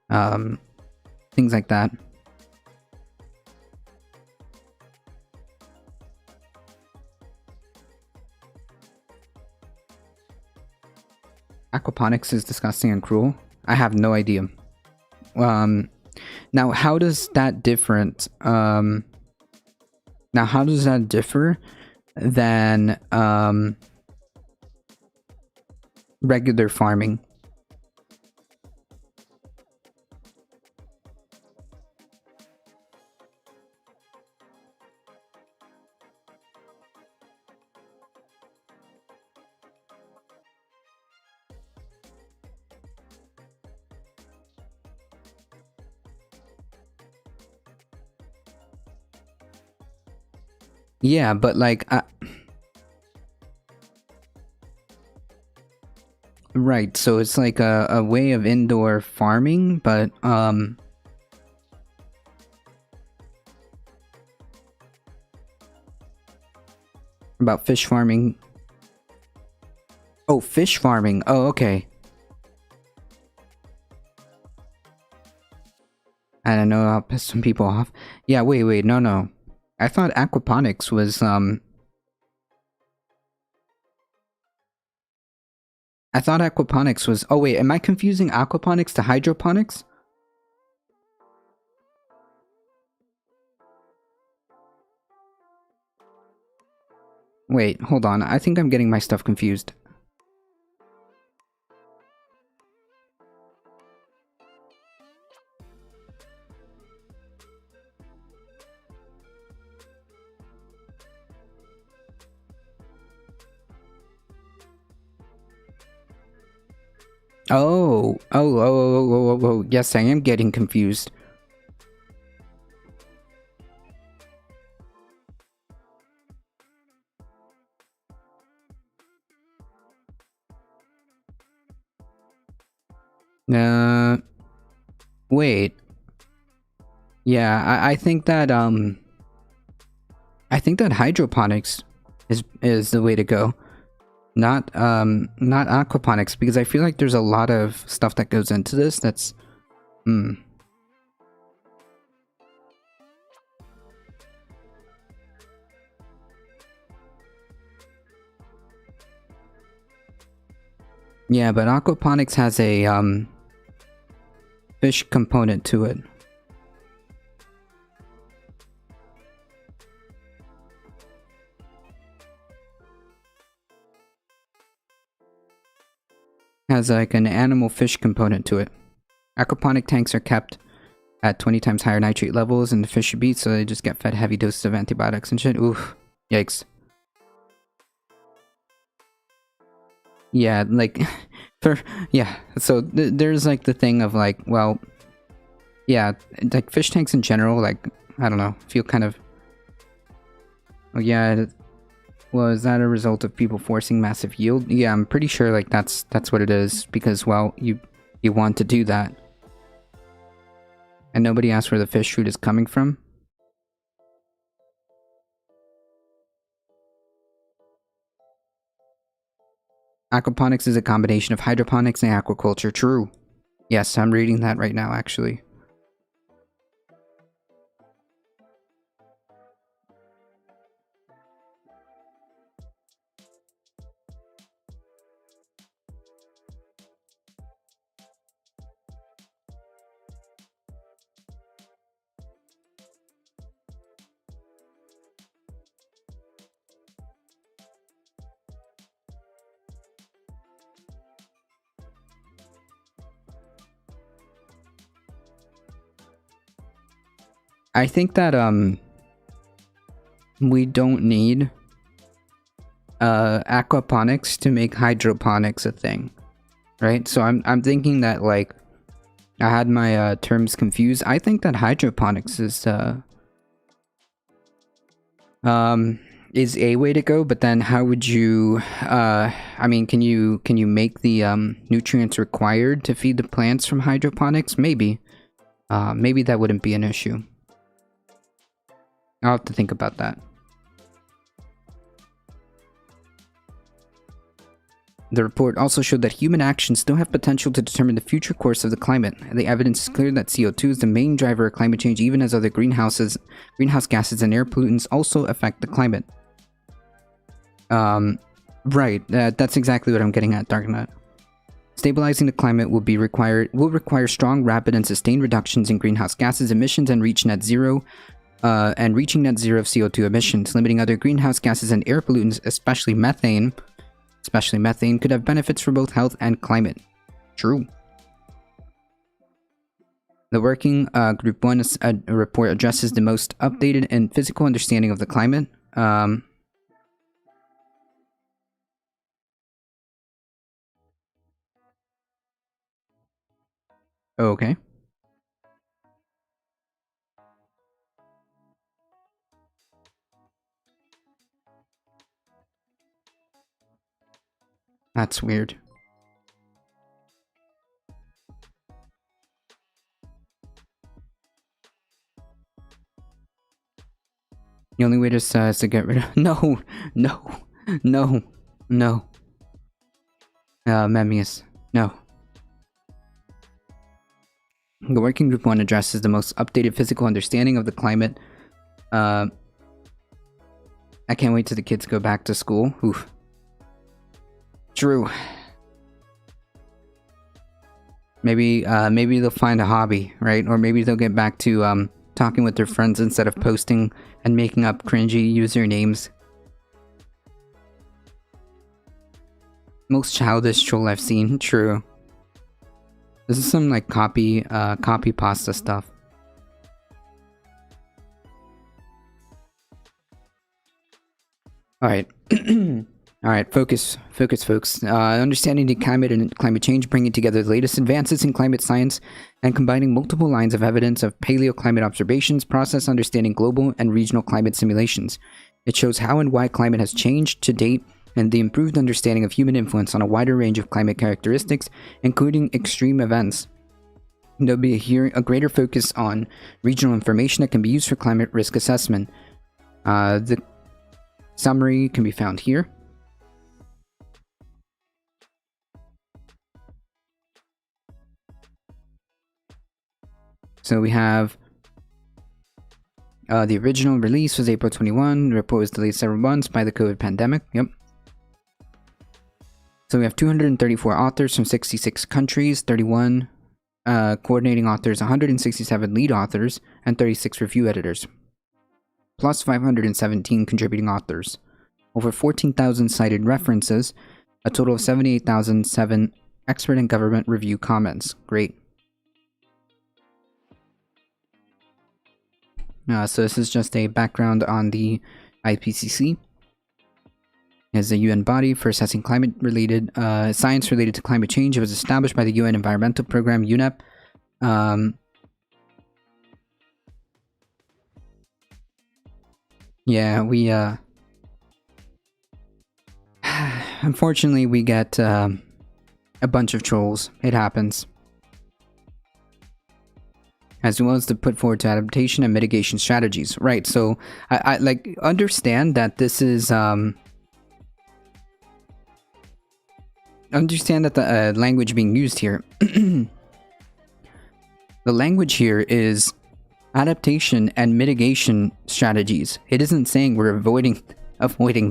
things like that. Aquaponics is disgusting and cruel. I have no idea. Now how does that differ than regular farming. Yeah, but like, right, so it's like a way of indoor farming, but about fish farming. Oh, fish farming. Oh, okay. I don't know, I'll piss some people off. Yeah, wait, no. I thought aquaponics was, I thought aquaponics was... Oh wait, am I confusing aquaponics to hydroponics? Wait, hold on. I think I'm getting my stuff confused. Oh, yes, I am getting confused. Wait. Yeah, I think that, I think that hydroponics is the way to go. Not aquaponics, because I feel like there's a lot of stuff that goes into this that's... Yeah, but aquaponics has a, fish component to it. Has like an animal fish component to it. Aquaponic tanks are kept at 20 times higher nitrate levels than the fish should be, so they just get fed heavy doses of antibiotics and shit. Oof. Yikes. Yeah, like, so there's like the thing of like, well, yeah, like fish tanks in general, like, I don't know, feel kind of, oh yeah, well, is that a result of people forcing massive yield? Yeah, I'm pretty sure like that's what it is, because, well, you want to do that. And nobody asked where the fish food is coming from. Aquaponics is a combination of hydroponics and aquaculture. True. Yes, I'm reading that right now, actually. I think that we don't need aquaponics to make hydroponics a thing, right? So I'm thinking that, like, I had my terms confused. I think that hydroponics is a way to go, but then how would you I mean, can you make the nutrients required to feed the plants from hydroponics? Maybe that wouldn't be an issue. I'll have to think about that. The report also showed that human actions still have potential to determine the future course of the climate. The evidence is clear that CO2 is the main driver of climate change, even as other greenhouse gases and air pollutants also affect the climate. Right, that's exactly what I'm getting at, Darknut. Stabilizing the climate will require strong, rapid, and sustained reductions in greenhouse gases emissions and reach net zero and reaching net zero of CO2 emissions. Limiting other greenhouse gases and air pollutants, especially methane, could have benefits for both health and climate. True. The Working Group 1 report addresses the most updated and physical understanding of the climate. Okay. That's weird. The only way to is to get rid of no. Memmius, no. The Working Group 1 addresses the most updated physical understanding of the climate. I can't wait till the kids go back to school. Oof. True. Maybe they'll find a hobby, right? Or maybe they'll get back to talking with their friends instead of posting and making up cringy usernames. Most childish troll I've seen. True. This is some like copy pasta stuff. Alright. Alright, focus folks. Understanding the climate and climate change, bringing together the latest advances in climate science and combining multiple lines of evidence of paleoclimate observations, process understanding global and regional climate simulations. It shows how and why climate has changed to date and the improved understanding of human influence on a wider range of climate characteristics, including extreme events. There'll be a greater focus on regional information that can be used for climate risk assessment. The summary can be found here. So we have the original release was April 21. The report was delayed several months by the COVID pandemic. Yep. So we have 234 authors from 66 countries, 31 coordinating authors, 167 lead authors, and 36 review editors, plus 517 contributing authors. Over 14,000 cited references, a total of 78,007 expert and government review comments. Great. So this is just a background on the IPCC. As a UN body for assessing climate-related science related to climate change. It was established by the UN Environmental Program, UNEP. Yeah, we unfortunately we get a bunch of trolls. It happens. As well as to put forward to adaptation and mitigation strategies. Right, so I like understand that this is understand that the language being used here. The language here is adaptation and mitigation strategies. It isn't saying we're avoiding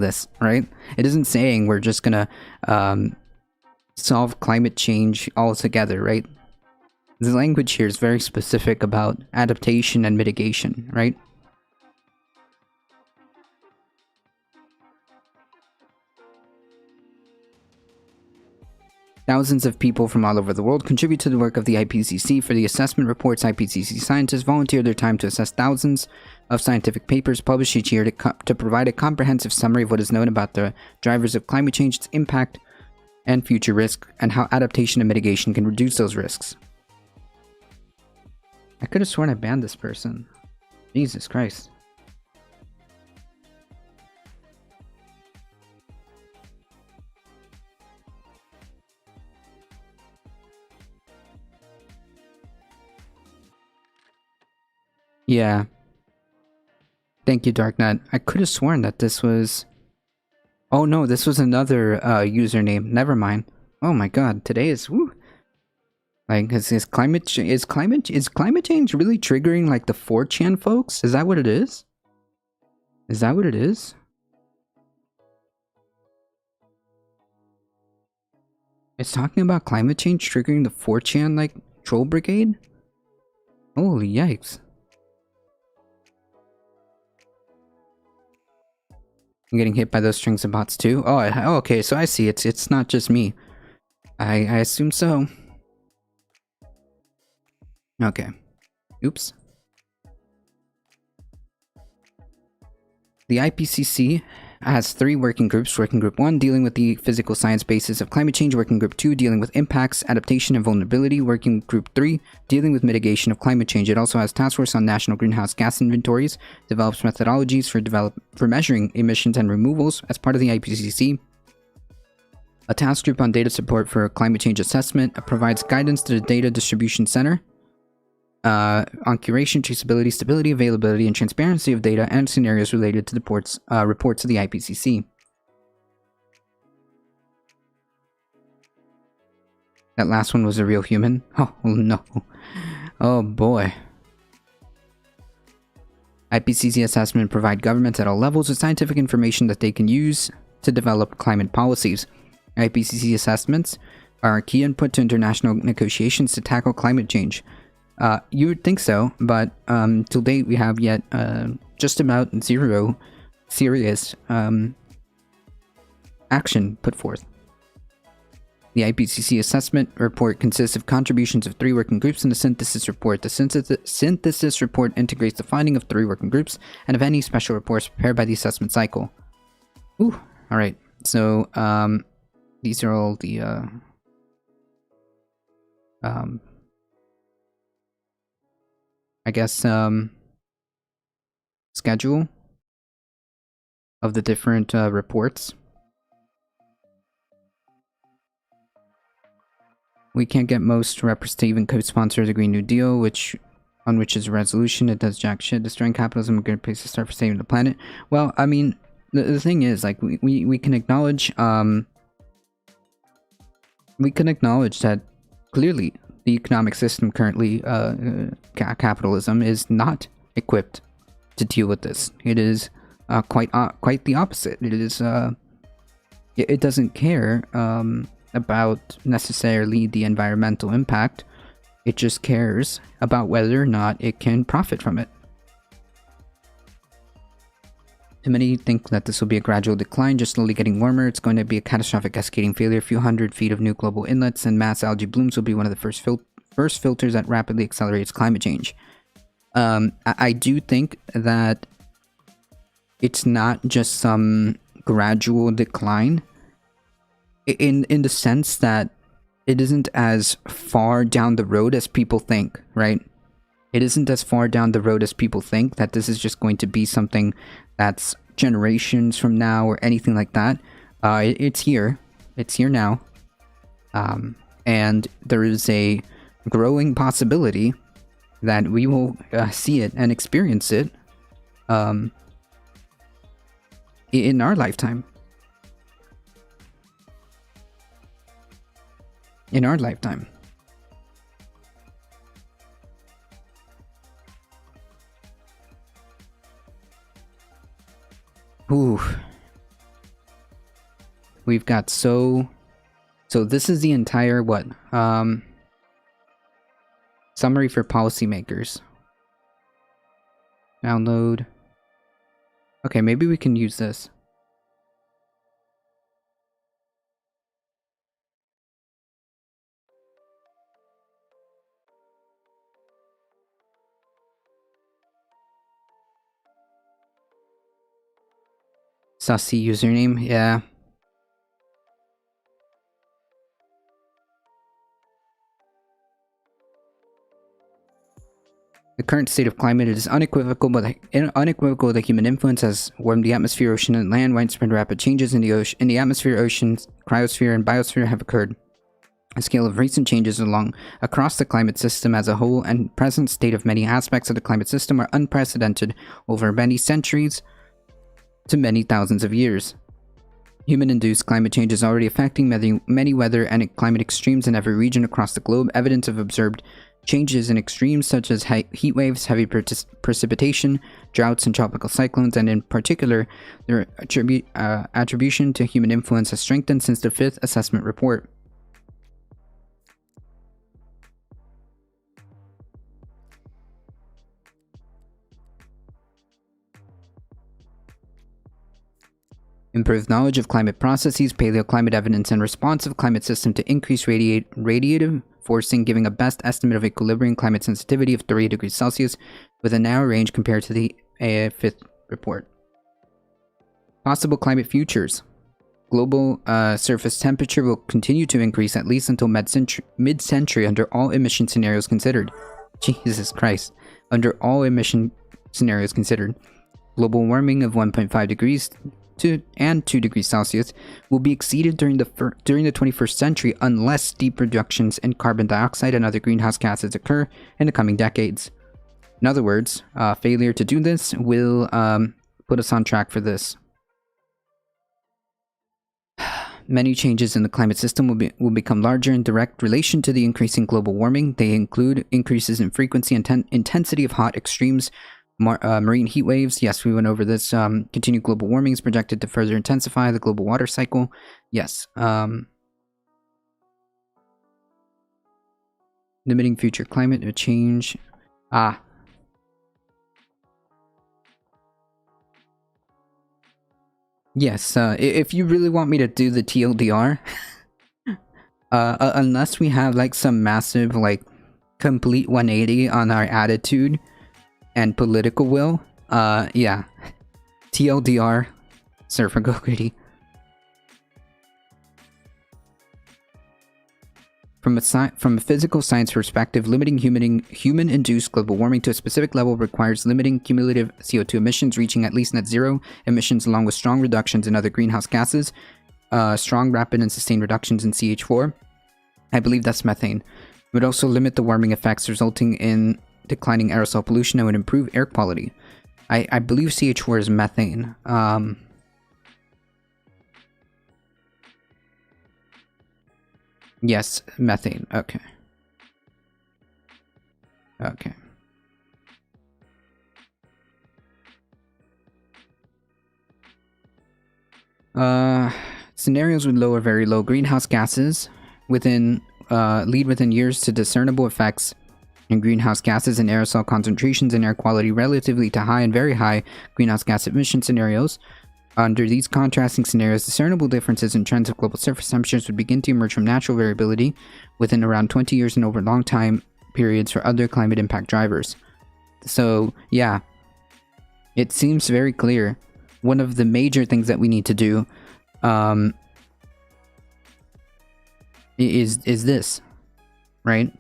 this, right? It isn't saying we're just gonna solve climate change altogether, right? The language here is very specific about adaptation and mitigation, right? Thousands of people from all over the world contribute to the work of the IPCC. For the assessment reports, IPCC scientists volunteer their time to assess thousands of scientific papers published each year to provide a comprehensive summary of what is known about the drivers of climate change, its impact, and future risk, and how adaptation and mitigation can reduce those risks. I could have sworn I banned this person. Jesus Christ. Yeah. Thank you, Darknet. I could have sworn that this was... Oh no, this was another username. Never mind. Oh my god, today is... Woo. Like, is climate change really triggering like the 4chan folks? Is that what it is? Is that what it is? It's talking about climate change triggering the 4chan like troll brigade? Holy yikes. I'm getting hit by those strings of bots too. Oh, okay, so I see. It's not just me. I assume so. Okay. Oops. The IPCC has 3 working groups. Working Group 1 dealing with the physical science basis of climate change. Working Group 2 dealing with impacts, adaptation, and vulnerability. Working Group 3 dealing with mitigation of climate change. It also has task force on national greenhouse gas inventories, develops methodologies for measuring emissions and removals as part of the IPCC. A task group on data support for climate change assessment provides guidance to the Data Distribution Center on curation, traceability, stability, availability, and transparency of data and scenarios related to the reports of the IPCC. That last one was a real human? Oh, no. Oh, boy. IPCC assessment provide governments at all levels with scientific information that they can use to develop climate policies. IPCC assessments are a key input to international negotiations to tackle climate change. You would think so, but till date we have yet just about 0 serious action put forth. The IPCC assessment report consists of contributions of 3 working groups and a synthesis report. The synthesis report integrates the finding of 3 working groups and of any special reports prepared by the assessment cycle. Ooh, alright. So, these are all the, I guess, schedule of the different reports. We can't get most reps to even co-sponsor the Green New Deal, on which is a resolution. It does jack shit. Destroying capitalism, a good place to start for saving the planet. Well, I mean, the thing is, like, we can acknowledge, that clearly the economic system currently, capitalism, is not equipped to deal with this. It is quite the opposite. It is it doesn't care about necessarily the environmental impact. It just cares about whether or not it can profit from it. Too many think that this will be a gradual decline, just slowly getting warmer. It's going to be a catastrophic cascading failure. A few hundred feet of new global inlets and mass algae blooms will be one of the first filters that rapidly accelerates climate change. I do think that it's not just some gradual decline, in the sense that it isn't as far down the road as people think, right? It isn't as far down the road as people think that this is just going to be something that's generations from now or anything like that. It's here. It's here now. And there is a growing possibility that we will see it and experience it in our lifetime. In our lifetime. Ooh. We've got so this is the entire what? Summary for policymakers. Download. Okay, maybe we can use this. Sussy username, yeah. The current state of climate is unequivocal, but the human influence has warmed the atmosphere, ocean, and land. Widespread rapid changes in the atmosphere, oceans, cryosphere, and biosphere have occurred. A scale of recent changes across the climate system as a whole and present state of many aspects of the climate system are unprecedented over many centuries to many thousands of years. Human-induced climate change is already affecting many weather and climate extremes in every region across the globe. Evidence of observed changes in extremes such as heat waves, heavy precipitation, droughts, and tropical cyclones, and in particular, their attribution to human influence has strengthened since the 5th assessment report. Improved knowledge of climate processes, paleoclimate evidence, and responsive climate system to increase radiative forcing, giving a best estimate of equilibrium climate sensitivity of 3 degrees Celsius with a narrow range compared to the fifth report. Possible climate futures. Global surface temperature will continue to increase at least until mid-century under all emission scenarios considered. Jesus Christ. Under all emission scenarios considered. Global warming of 1.5 degrees and 2 degrees Celsius will be exceeded during the 21st century unless steep reductions in carbon dioxide and other greenhouse gases occur in the coming decades. In other words, failure to do this will put us on track for this. Many changes in the climate system will become larger in direct relation to the increasing global warming. They include increases in frequency and intensity of hot extremes, marine heat waves. Yes, we went over this. Continued global warming is projected to further intensify the global water cycle. Yes. Limiting future climate change. Yes, if you really want me to do the TLDR, unless we have like some massive like complete 180 on our attitude and political will, yeah, TLDR, Surfer Go Gritty. From a physical science perspective, limiting human-induced global warming to a specific level requires limiting cumulative CO2 emissions, reaching at least net zero emissions, along with strong reductions in other greenhouse gases, strong, rapid, and sustained reductions in CH4. I believe that's methane. It would also limit the warming effects, resulting in declining aerosol pollution, and would improve air quality. I believe CH4 is methane. Yes, methane. Okay. Okay. Scenarios with low or very low greenhouse gases lead within years to discernible effects in greenhouse gases and aerosol concentrations and air quality relatively to high and very high greenhouse gas emission scenarios. Under these contrasting scenarios, discernible differences in trends of global surface temperatures would begin to emerge from natural variability within around 20 years and over long time periods for other climate impact drivers. So, yeah, it seems very clear. One of the major things that we need to do is this, right?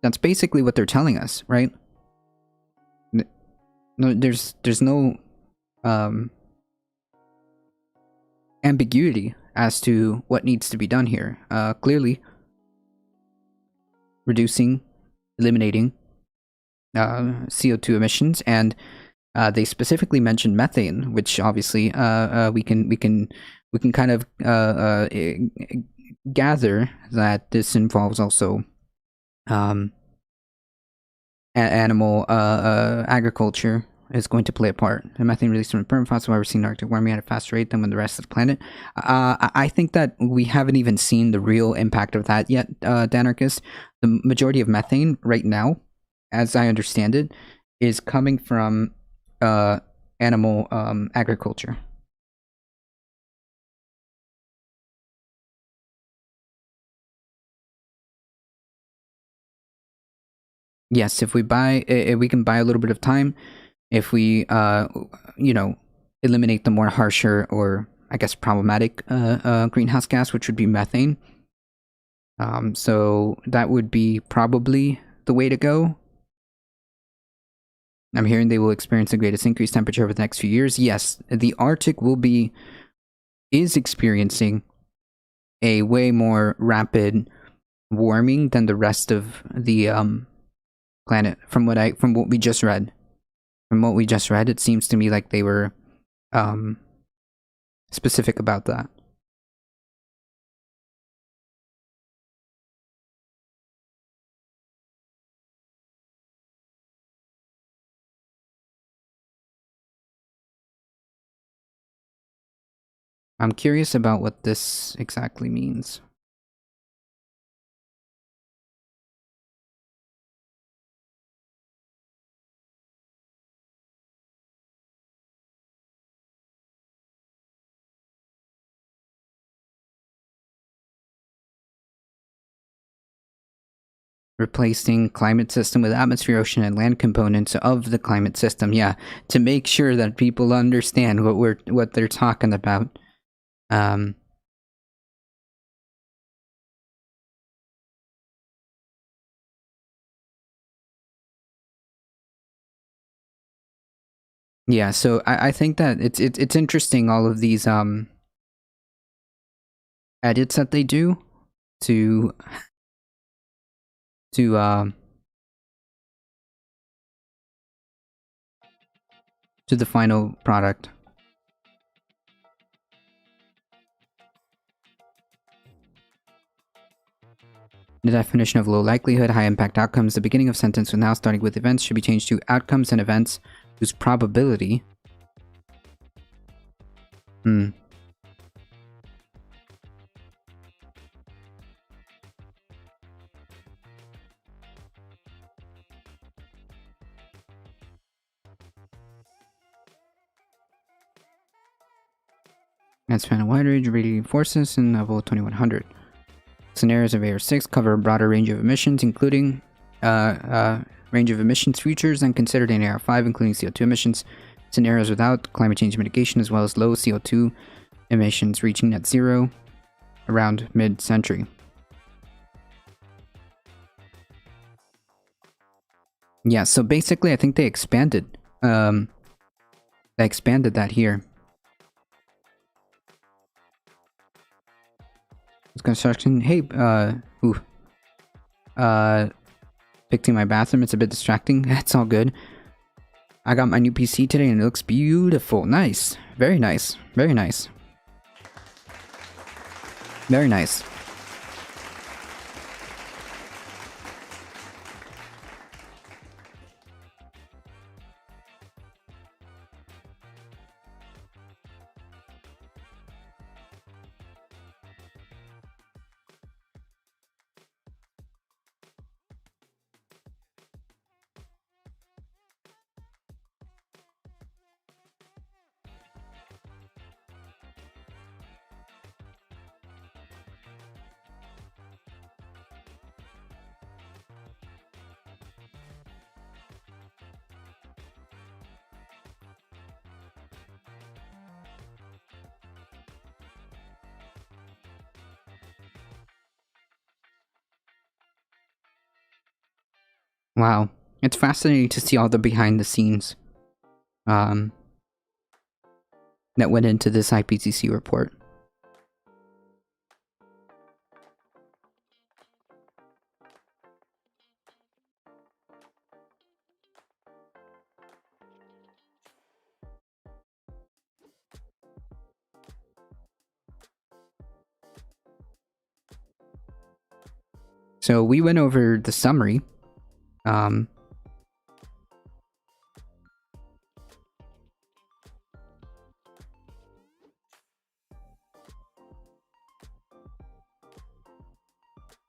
That's basically what they're telling us, right? No, there's no ambiguity as to what needs to be done here. Clearly, eliminating CO2 emissions, and they specifically mentioned methane, which obviously we can kind of gather that this involves also animal agriculture is going to play a part. And methane released from the permafrost, however, seen Arctic warming at a faster rate than when the rest of the planet. I think that we haven't even seen the real impact of that yet, Danarchist. The majority of methane right now, as I understand it, is coming from animal agriculture. Yes, if we can buy a little bit of time, if we, eliminate the more harsher or, I guess, problematic greenhouse gas, which would be methane. So that would be probably the way to go. I'm hearing they will experience the greatest increased temperature over the next few years. Yes, the Arctic is experiencing a way more rapid warming than the rest of the planet. From what we just read, it seems to me like they were specific about that. I'm curious about what this exactly means. Replacing climate system with atmosphere, ocean, and land components of the climate system. Yeah, to make sure that people understand what they're talking about. Yeah, so I think that it's interesting, all of these edits that they do to the final product. The definition of low likelihood, high impact outcomes. The beginning of sentence with now starting with events should be changed to outcomes and events whose probability. And span a wide range of radiating forces in level 2100. Scenarios of AR6 cover a broader range of emissions, including range of emissions features than considered in AR5, including CO2 emissions, scenarios without climate change mitigation, as well as low CO2 emissions reaching net zero around mid-century. Yeah, so basically I think they expanded that here. Construction. Hey, fixing my bathroom. It's a bit distracting. It's all good. I got my new PC today and it looks beautiful. Nice. Very nice. Very nice. Very nice. Wow, it's fascinating to see all the behind the scenes that went into this IPCC report. So we went over the summary.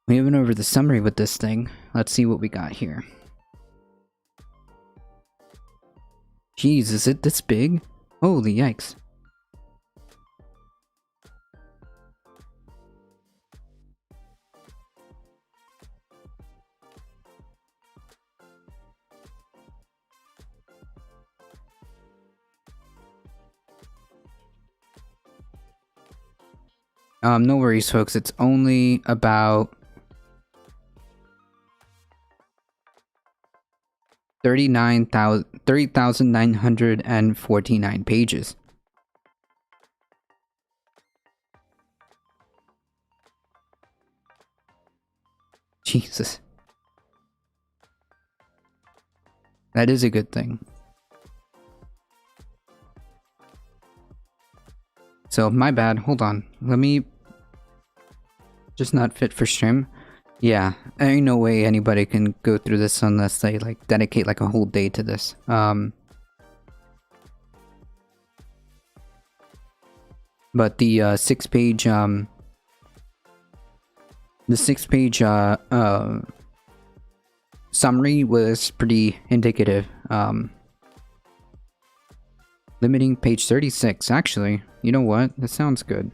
We went over the summary with this thing. Let's see what we got here. Jeez, is it this big? Holy yikes. No worries, folks. It's only about 30,949 pages. Jesus. That is a good thing. So, my bad. Hold on. Let me... Just not fit for stream. Yeah, there ain't no way anybody can go through this unless they, like, dedicate, like, a whole day to this. But the 6-page, summary was pretty indicative. Limiting page 36, actually. You know what? That sounds good.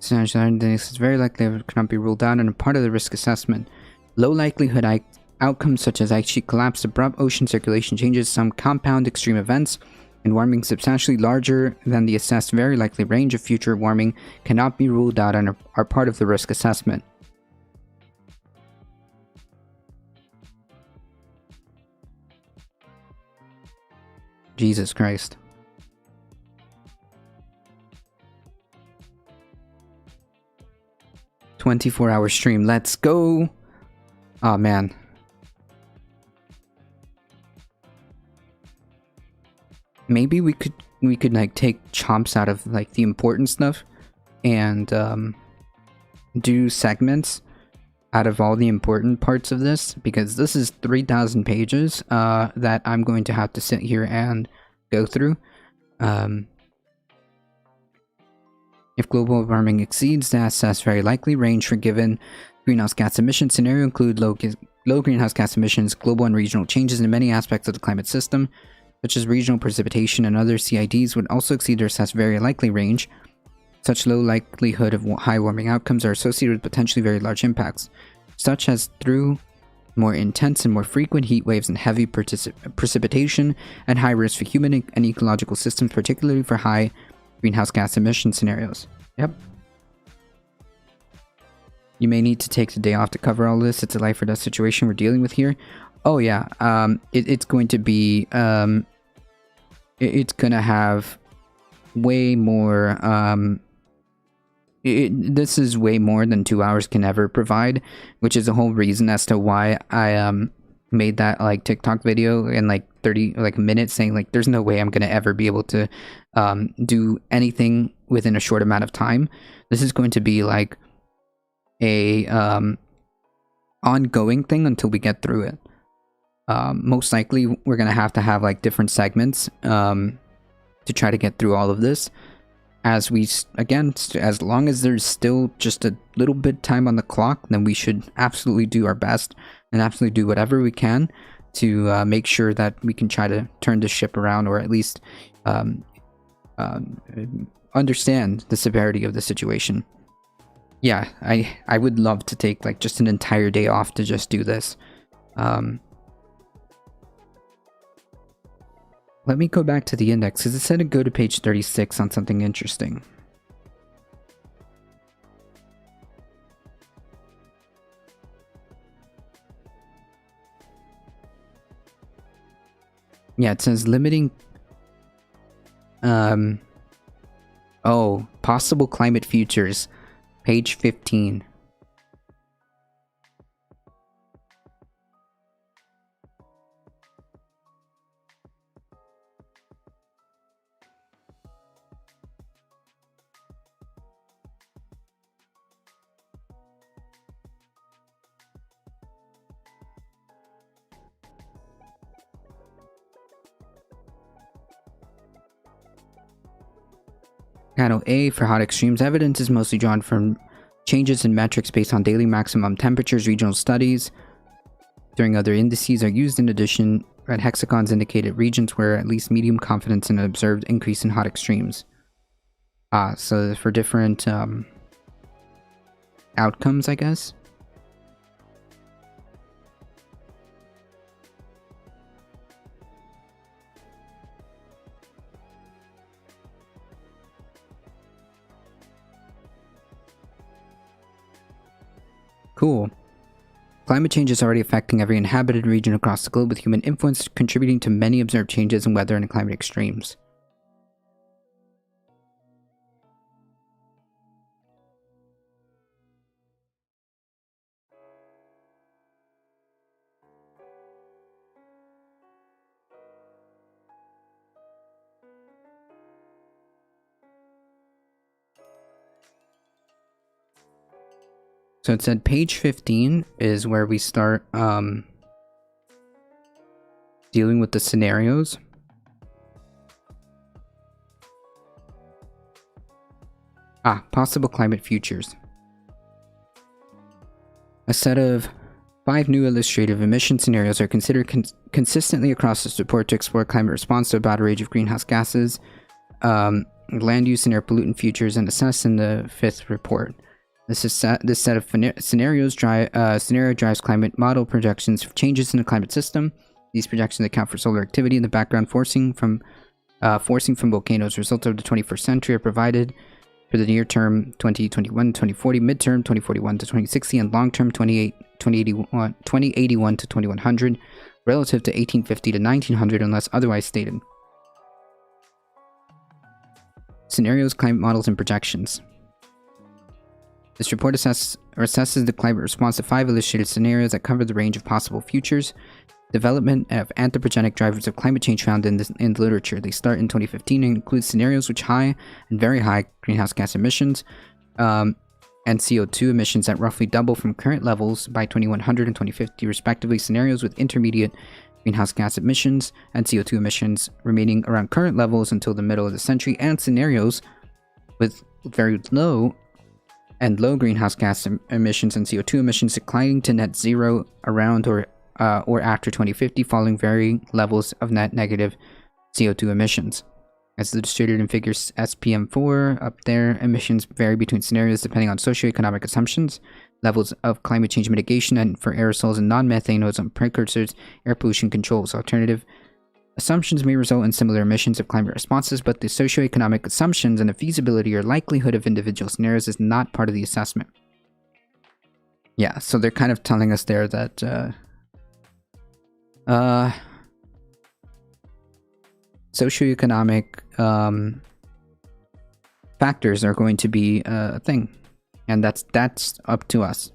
This is very likely it cannot be ruled out and a part of the risk assessment. Low likelihood outcomes such as ice sheet collapse, abrupt ocean circulation changes, some compound extreme events, and warming substantially larger than the assessed very likely range of future warming cannot be ruled out and are part of the risk assessment. Jesus Christ. "24-hour stream, let's go!" Oh man. Maybe we could like take chomps out of like the important stuff and do segments out of all the important parts of this, because this is 3,000 pages that I'm going to have to sit here and go through. If global warming exceeds the assessed very likely range for given greenhouse gas emission scenario, include low greenhouse gas emissions, global and regional changes in many aspects of the climate system, such as regional precipitation and other CIDs, would also exceed their assessed very likely range. Such low likelihood of high warming outcomes are associated with potentially very large impacts, such as through more intense and more frequent heat waves and heavy precipitation, and high risk for human and ecological systems, particularly for high greenhouse gas emission scenarios. Yep. You may need to take the day off to cover all this. It's a life or death situation we're dealing with here. Oh yeah, it's going to be, it's gonna have way more, this is way more than 2 hours can ever provide, which is the whole reason as to why I made that like TikTok video in like 30 minutes, saying like there's no way I'm gonna ever be able to do anything within a short amount of time. This is going to be like a ongoing thing until we get through it. Most likely we're gonna have to have like different segments to try to get through all of this. As long as there's still just a little bit time on the clock, then we should absolutely do our best and absolutely do whatever we can to make sure that we can try to turn the ship around, or at least understand the severity of the situation. Yeah, I would love to take like just an entire day off to just do this. Let me go back to the index, because it said to go to page 36 on something interesting. Yeah, it says limiting... Oh, possible climate futures. Page 15. Panel A for hot extremes. Evidence is mostly drawn from changes in metrics based on daily maximum temperatures. Regional studies during other indices are used. In addition, red hexagons indicated regions where at least medium confidence in an observed increase in hot extremes. So for different outcomes, I guess. Cool. Climate change is already affecting every inhabited region across the globe, with human influence contributing to many observed changes in weather and climate extremes. So it said page 15 is where we start dealing with the scenarios. Possible climate futures. A set of 5 new illustrative emission scenarios are considered consistently across the report to explore climate response to a broad range of greenhouse gases. land use and air pollutant futures, and assessed in the 5th report. This set of scenarios drives climate model projections of changes in the climate system. These projections account for solar activity in the background forcing from volcanoes. Results of the 21st century are provided for the near term 2021-2040, midterm 2041 to 2060, and long term 2081 to 2100, relative to 1850 to 1900 unless otherwise stated. Scenarios, climate models, and projections. This report assesses the climate response to 5 illustrated scenarios that cover the range of possible futures. Development of anthropogenic drivers of climate change found in the literature. They start in 2015 and include scenarios with high and very high greenhouse gas emissions and CO2 emissions that roughly double from current levels by 2100 and 2050, respectively. Scenarios with intermediate greenhouse gas emissions and CO2 emissions remaining around current levels until the middle of the century, and scenarios with very low greenhouse gas emissions and CO2 emissions declining to net zero around or after 2050, following varying levels of net negative CO2 emissions. As illustrated in figures SPM4 up there, emissions vary between scenarios depending on socioeconomic assumptions, levels of climate change mitigation, and for aerosols and non-methane ozone precursors, air pollution controls. Alternative assumptions may result in similar emissions of climate responses, but the socioeconomic assumptions and the feasibility or likelihood of individual scenarios is not part of the assessment. Yeah, so they're kind of telling us there that socioeconomic factors are going to be a thing, and that's up to us.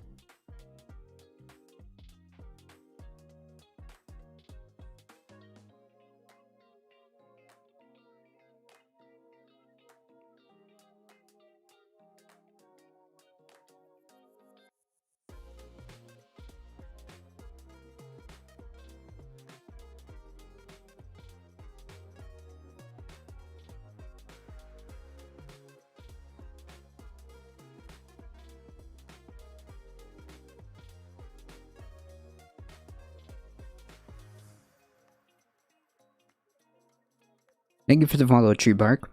Thank you for the follow, Tree Bark.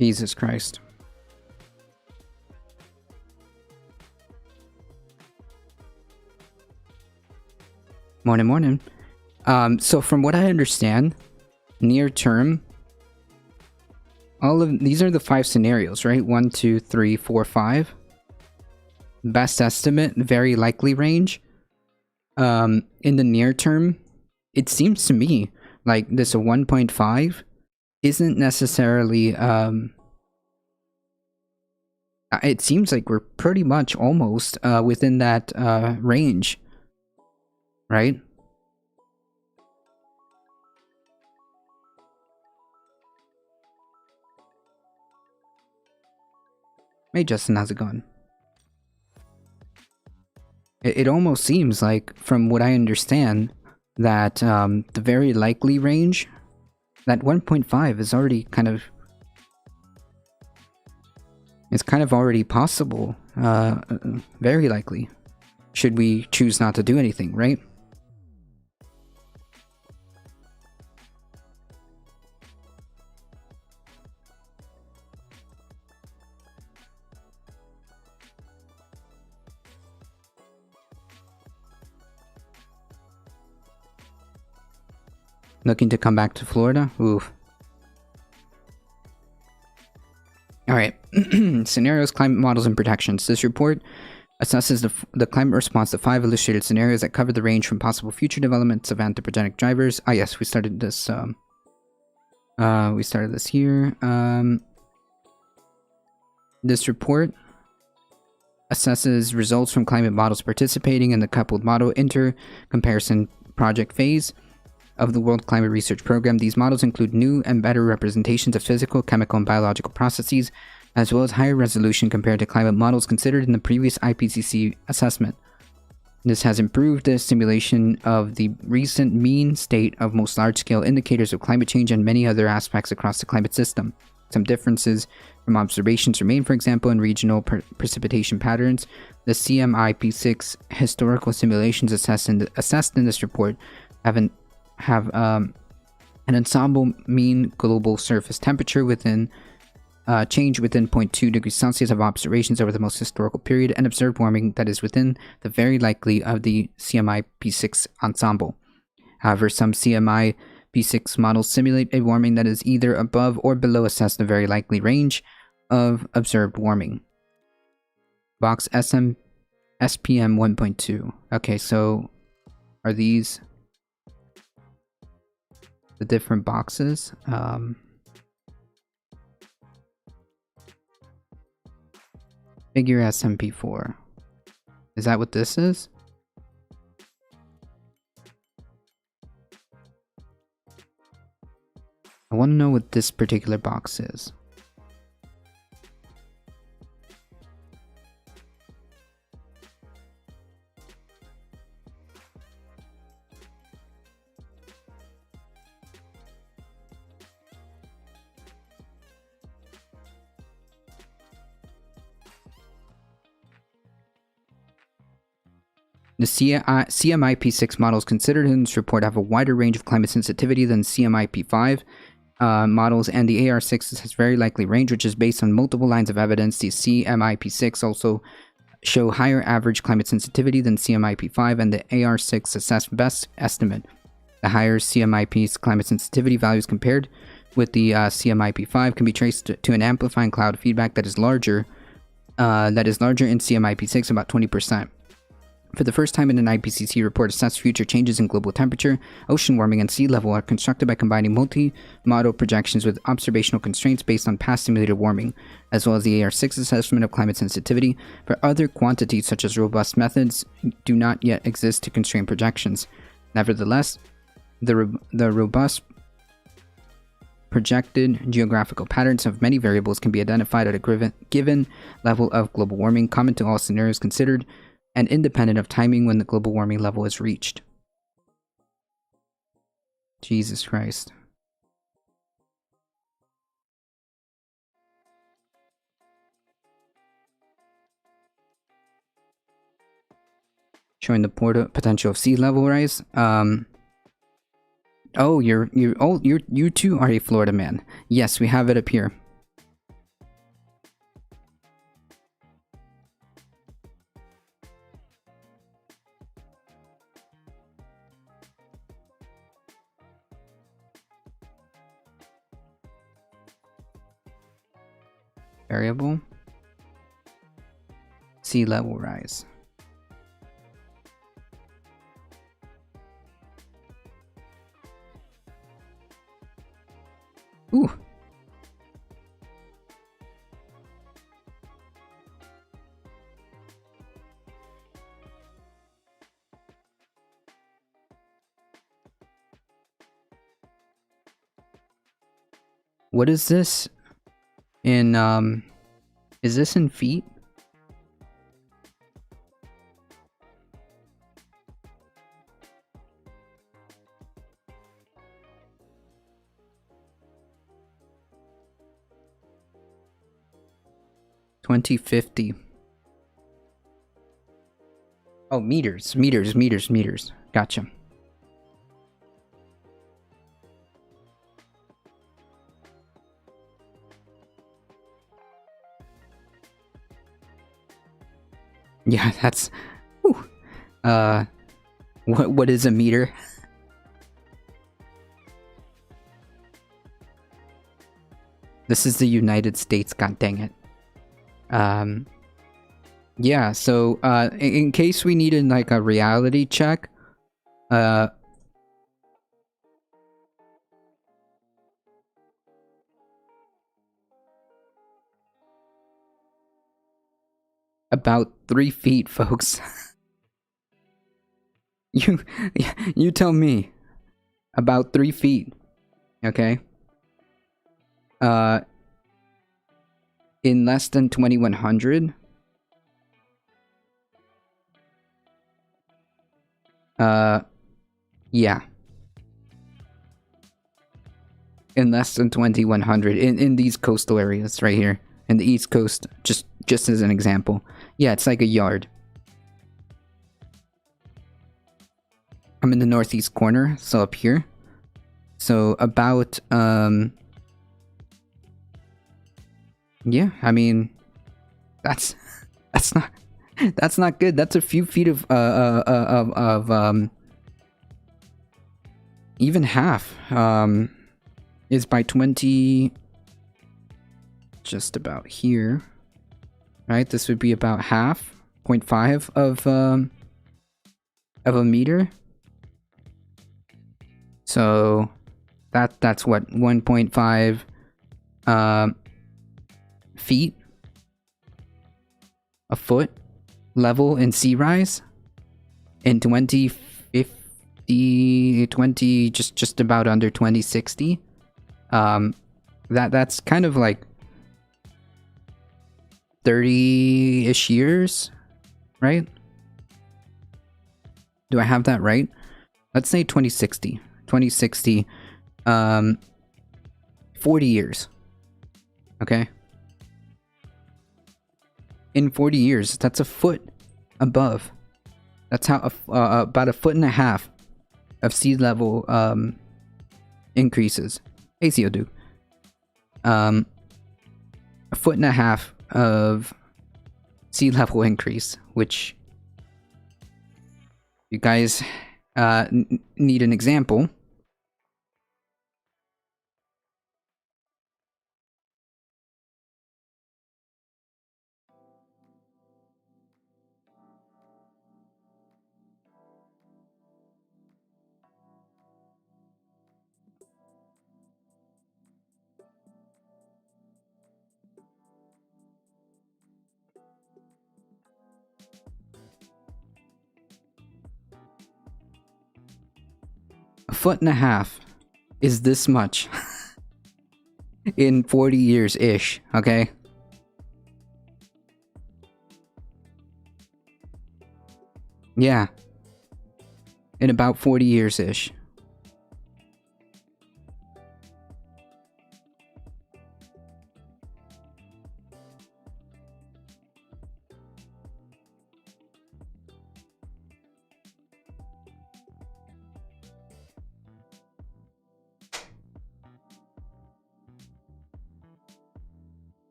Jesus Christ. Morning. So from what I understand, near term, all of these are the 5 scenarios, right? 1, 2, 3, 4, 5. Best estimate, very likely range. In the near term, it seems to me like this 1.5 isn't necessarily it seems like we're pretty much almost within that range, right? Hey Justin, how's it going? It almost seems like, from what I understand, that the very likely range, that 1.5 is already kind of... It's kind of already possible. Very likely. Should we choose not to do anything, right? Looking to come back to Florida? Oof. Alright. Scenarios, climate models, and protections. This report assesses the climate response to 5 illustrated scenarios that cover the range from possible future developments of anthropogenic drivers. Ah, yes, we started this here. This report assesses results from climate models participating in the coupled model inter-comparison project phase. of the World Climate Research Program. These models include new and better representations of physical, chemical, and biological processes, as well as higher resolution compared to climate models considered in the previous IPCC assessment. This has improved the simulation of the recent mean state of most large-scale indicators of climate change and many other aspects across the climate system. Some differences from observations remain, for example, in regional precipitation patterns. The CMIP6 historical simulations assessed in this report have an ensemble mean global surface temperature within change within 0.2 degrees Celsius of observations over the most historical period, and observed warming that is within the very likely of the CMIP6 ensemble. However, some CMIP6 models simulate a warming that is either above or below assessed the very likely range of observed warming. Box SPM 1.2. Okay, so are these the different boxes? Figure SMP4. Is that what this is? I want to know what this particular box is. The CMIP6 models considered in this report have a wider range of climate sensitivity than CMIP5 models, and the AR6 has very likely range, which is based on multiple lines of evidence. The CMIP6 also show higher average climate sensitivity than CMIP5, and the AR6 assess best estimate. The higher CMIP's climate sensitivity values compared with the CMIP5 can be traced to an amplifying cloud feedback that is larger in CMIP6, about 20%. For the first time in an IPCC report assessed future changes in global temperature, ocean warming, and sea level are constructed by combining multi-model projections with observational constraints based on past simulated warming, as well as the AR6 assessment of climate sensitivity. For other quantities, such as robust methods, do not yet exist to constrain projections. Nevertheless, the robust projected geographical patterns of many variables can be identified at a given level of global warming, common to all scenarios considered, and independent of timing when the global warming level is reached. Jesus Christ. Showing the potential of sea level rise. Oh, you too are a Florida man. Yes, we have it up here. Variable. Sea level rise. Ooh. What is this? Is this in feet? $20.50. Oh, meters. Gotcha. Yeah, that's... Whew. What is a meter? This is the United States, god dang it. Yeah, so, in case we needed, like, a reality check, about 3 feet, folks. You tell me. About 3 feet. Okay? In less than 2100. Yeah. In less than 2100 in these coastal areas right here. In the East Coast, just as an example. Yeah, it's like a yard. I'm in the northeast corner, so up here. So about yeah, I mean that's not good. That's a few feet of even half is by 20, just about here, right? This would be about half, 0.5 of a meter. So that's what, 1.5 feet, a foot level in sea rise in 2050, just about under 2060. That's kind of like 30-ish years, right? Do I have that right? Let's say 2060. 2060, 40 years. Okay? In 40 years, that's a foot above. That's how about a foot and a half of sea level increases. Hey, Duke. A foot and a half of sea level increase, which you guys need an example. A foot and a half is this much in 40 years-ish, okay? Yeah. In about 40 years-ish.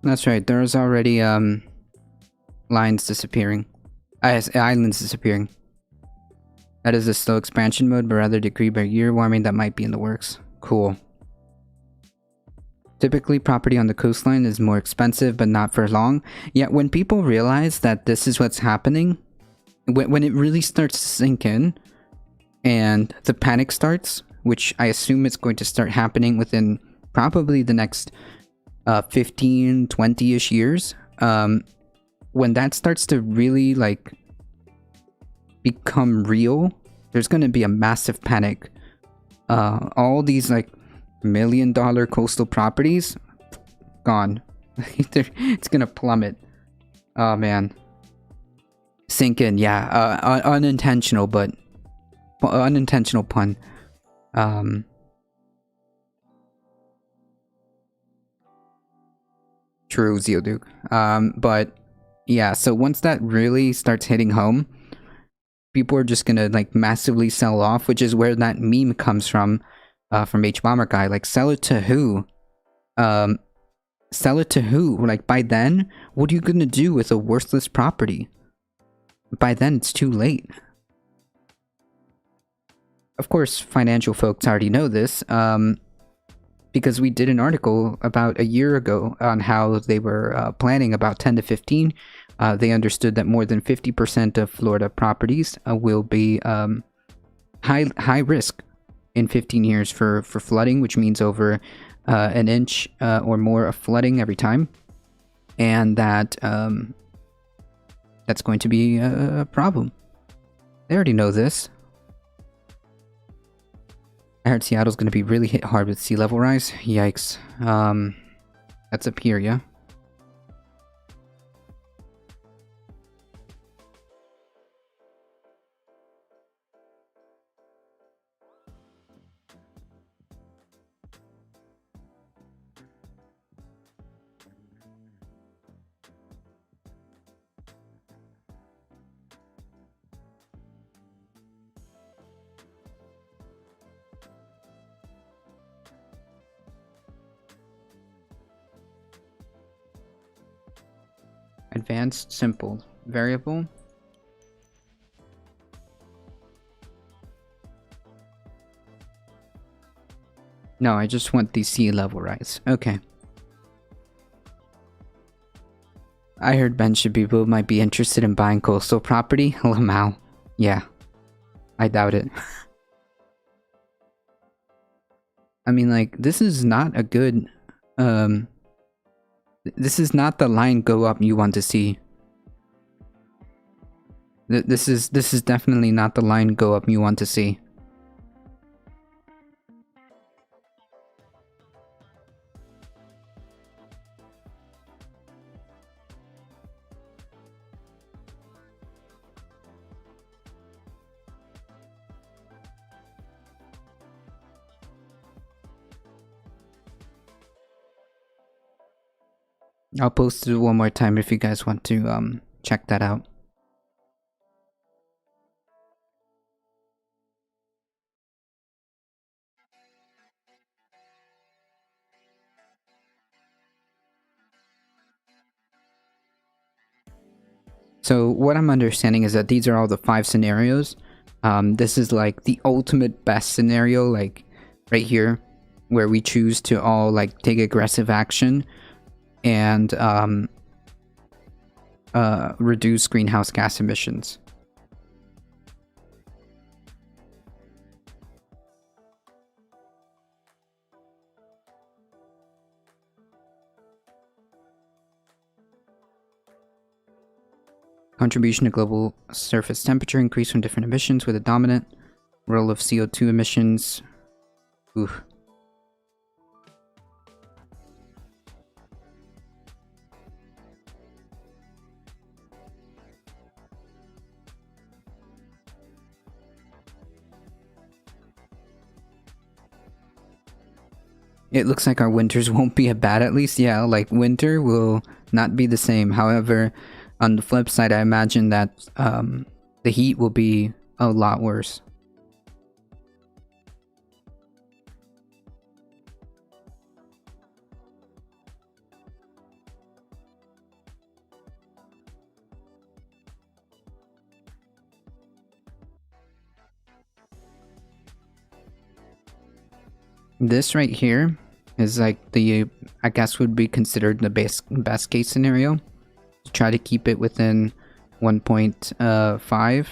That's right, there's already lines disappearing. Islands disappearing. That is a slow expansion mode, but rather degree by year warming that might be in the works. Cool. Typically, property on the coastline is more expensive, but not for long. Yet when people realize that this is what's happening, when it really starts to sink in, and the panic starts, which I assume it's going to start happening within probably the next 15, 20-ish years, when that starts to really like become real, there's going to be a massive panic. All these like $1 million coastal properties gone. It's going to plummet. Oh man. Sink in, yeah. Unintentional, but unintentional pun. True, Zeoduke. But yeah, so once that really starts hitting home, people are just gonna like massively sell off, which is where that meme comes from H Bomber Guy. Like, sell it to who? Sell it to who? Like, by then, what are you gonna do with a worthless property? By then, it's too late. Of course, financial folks already know this, because we did an article about a year ago on how they were planning about 10 to 15. They understood that more than 50% of Florida properties will be high risk in 15 years for flooding, which means over an inch or more of flooding every time. and that that's going to be a problem. They already know this. I heard Seattle's going to be really hit hard with sea level rise. Yikes. That's up here, yeah? Advanced simple variable. No, I just want the sea level rise. Okay. I heard bunch of people might be interested in buying coastal property. Lamau. Yeah. I doubt it. I mean, like, this is not a good, this is not the line go up you want to see. This is definitely not the line go up you want to see. I'll post it one more time if you guys want to check that out. So what I'm understanding is that these are all the 5 scenarios. This is like the ultimate best scenario, like right here, where we choose to all like take aggressive action and reduce greenhouse gas emissions. Contribution to global surface temperature increase from different emissions with a dominant role of CO2 emissions. Oof. It looks like our winters won't be as bad, at least. Yeah, like winter will not be the same. However, on the flip side, I imagine that the heat will be a lot worse. This right here is like the, I guess would be considered the best case scenario. Try to keep it within 1.5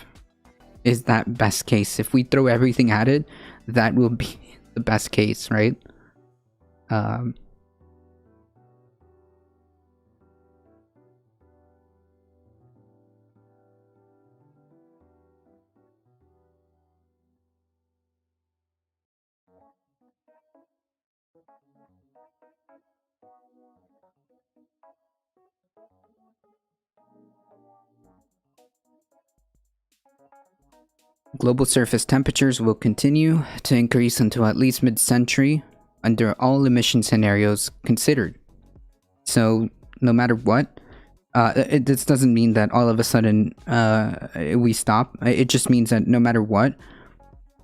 is that best case. If we throw everything at it, that will be the best case, right? Global surface temperatures will continue to increase until at least mid-century under all emission scenarios considered. So, no matter what, this doesn't mean that all of a sudden we stop. It just means that no matter what,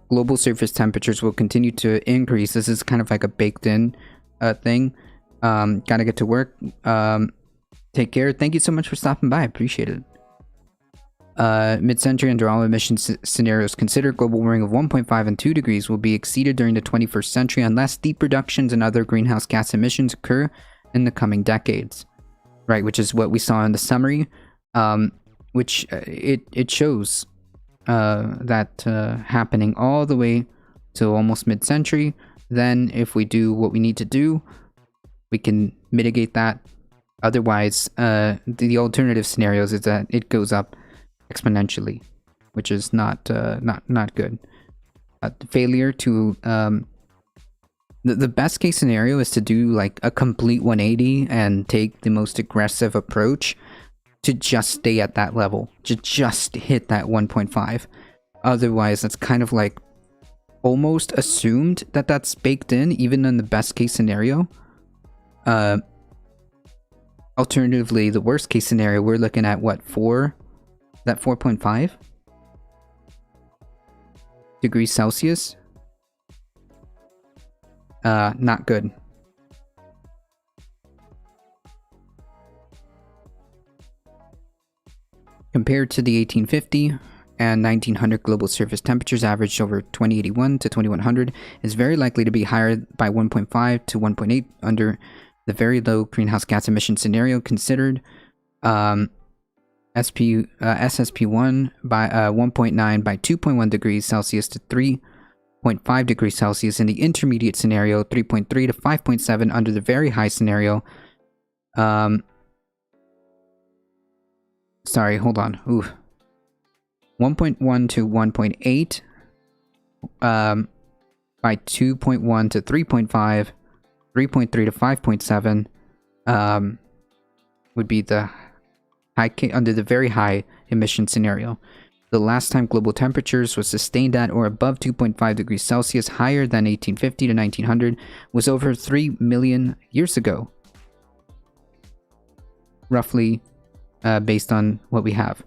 global surface temperatures will continue to increase. This is kind of like a baked-in thing. Gotta get to work. Take care. Thank you so much for stopping by. I appreciate it. Mid-century under all emission scenarios considered, global warming of 1.5 and 2 degrees will be exceeded during the 21st century unless steep reductions in other greenhouse gas emissions occur in the coming decades. Right, which is what we saw in the summary, which it shows that happening all the way to almost mid-century. Then if we do what we need to do, we can mitigate that Otherwise, the alternative scenarios is that it goes up exponentially, which is not good. Failure to the best case scenario is to do like a complete 180 and take the most aggressive approach to just stay at that level, to just hit that 1.5. Otherwise, that's kind of like almost assumed that that's baked in, even in the best case scenario. Alternatively, the worst case scenario, we're looking at what, 4.5 degrees Celsius. Not good. Compared to the 1850 and 1900 global surface temperatures averaged over 2081 to 2100 is very likely to be higher by 1.5 to 1.8 under the very low greenhouse gas emission scenario considered. SSP1 by 1.9 by 2.1 degrees Celsius to 3.5 degrees Celsius in the intermediate scenario, 3.3 to 5.7 under the very high scenario. Sorry, hold on. 1.1 to 1.8 by 2.1 to 3.5, 3.3 to 5.7 would be the high under the very high emission scenario. The last time global temperatures was sustained at or above 2.5 degrees Celsius higher than 1850 to 1900 was over 3 million years ago. Roughly, based on what we have.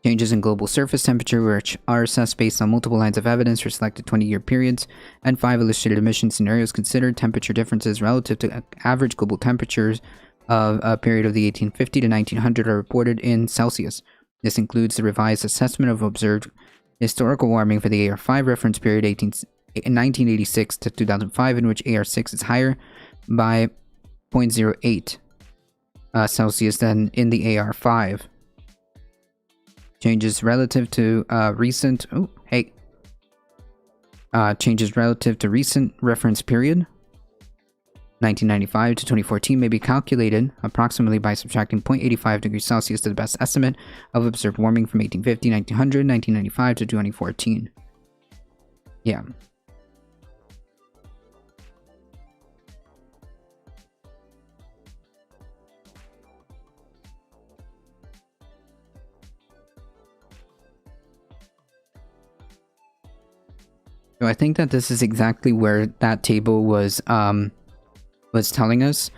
Changes in global surface temperature, which are assessed based on multiple lines of evidence for selected 20-year periods, and 5 illustrated emission scenarios considered. Temperature differences relative to average global temperatures of a period of the 1850 to 1900 are reported in Celsius. This includes the revised assessment of observed historical warming for the AR5 reference period 1986 to 2005, in which AR6 is higher by 0.08 Celsius than in the AR5. Changes relative to recent changes relative to recent reference period 1995 to 2014 may be calculated approximately by subtracting 0.85 degrees Celsius to the best estimate of observed warming from 1850, 1900, 1995 to 2014. Yeah. So I think that this is exactly where that table was telling us.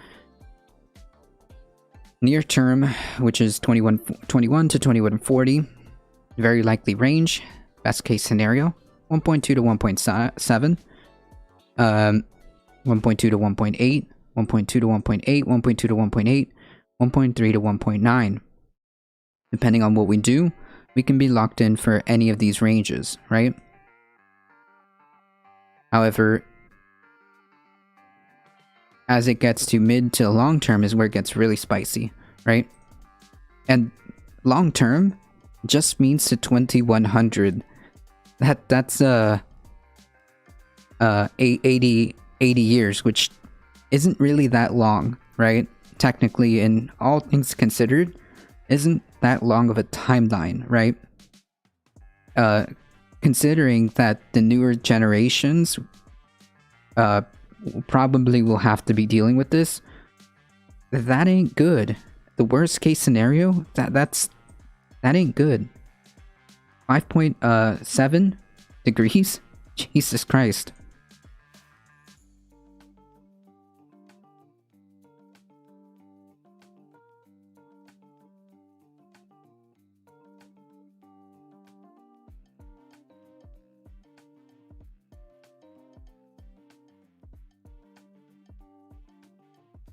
Near term, which is 2121 to 2140, very likely range, best case scenario, 1.2 to 1.7, 1.2 to 1.8, 1.2 to 1.8, 1.2 to 1.8, 1.3 to 1.9. Depending on what we do, we can be locked in for any of these ranges, right? However, as it gets to mid to long term is where it gets really spicy, right? And long term just means to 2100. That's 80 years, which isn't really that long, right? Technically, in all things considered, isn't that long of a timeline, right? Considering that the newer generations probably will have to be dealing with this, that ain't good. The worst case scenario, that ain't good. 5.7 degrees? Jesus Christ.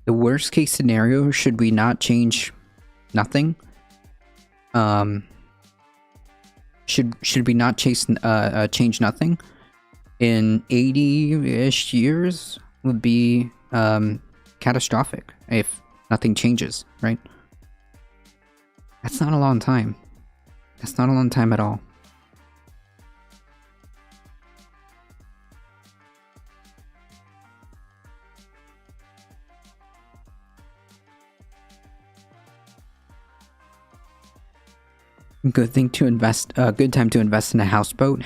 The worst case scenario, should we not change nothing? Should we not change nothing? In 80-ish years would be catastrophic if nothing changes, right? That's not a long time. That's not a long time at all. Good thing to invest. Good time to invest in a houseboat.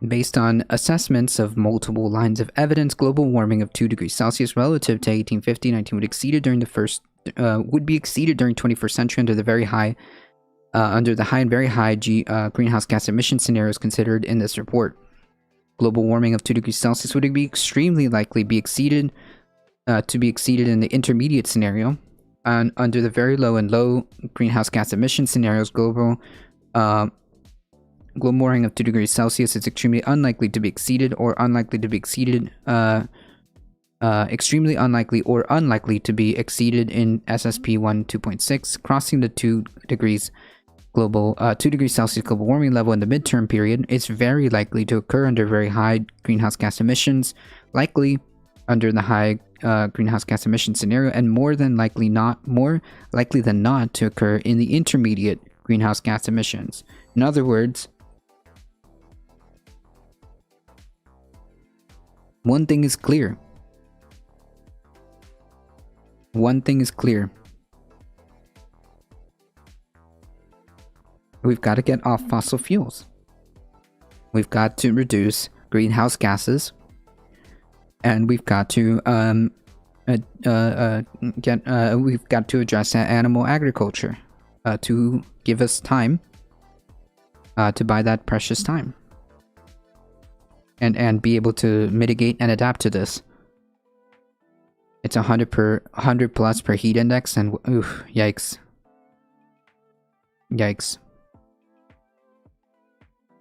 Based on assessments of multiple lines of evidence, global warming of 2 degrees Celsius relative to 1850-19 would be exceeded during 21st century under the high and very high greenhouse gas emission scenarios considered in this report. Global warming of 2 degrees Celsius would be extremely likely be exceeded in the intermediate scenario, and under the very low and low greenhouse gas emission scenarios, global warming of 2 degrees Celsius is extremely unlikely to be exceeded extremely unlikely or unlikely to be exceeded in SSP 1.2.6, crossing the 2 degrees Celsius global warming level in the midterm period. It's very likely to occur under very high greenhouse gas emissions, likely under the high greenhouse gas emission scenario, and more likely than not to occur in the intermediate greenhouse gas emissions. In other words, one thing is clear. We've got to get off fossil fuels. We've got to reduce greenhouse gases, and we've got to address animal agriculture to give us time to buy that precious time, and be able to mitigate and adapt to this. It's 100 plus per heat index, and oof, yikes.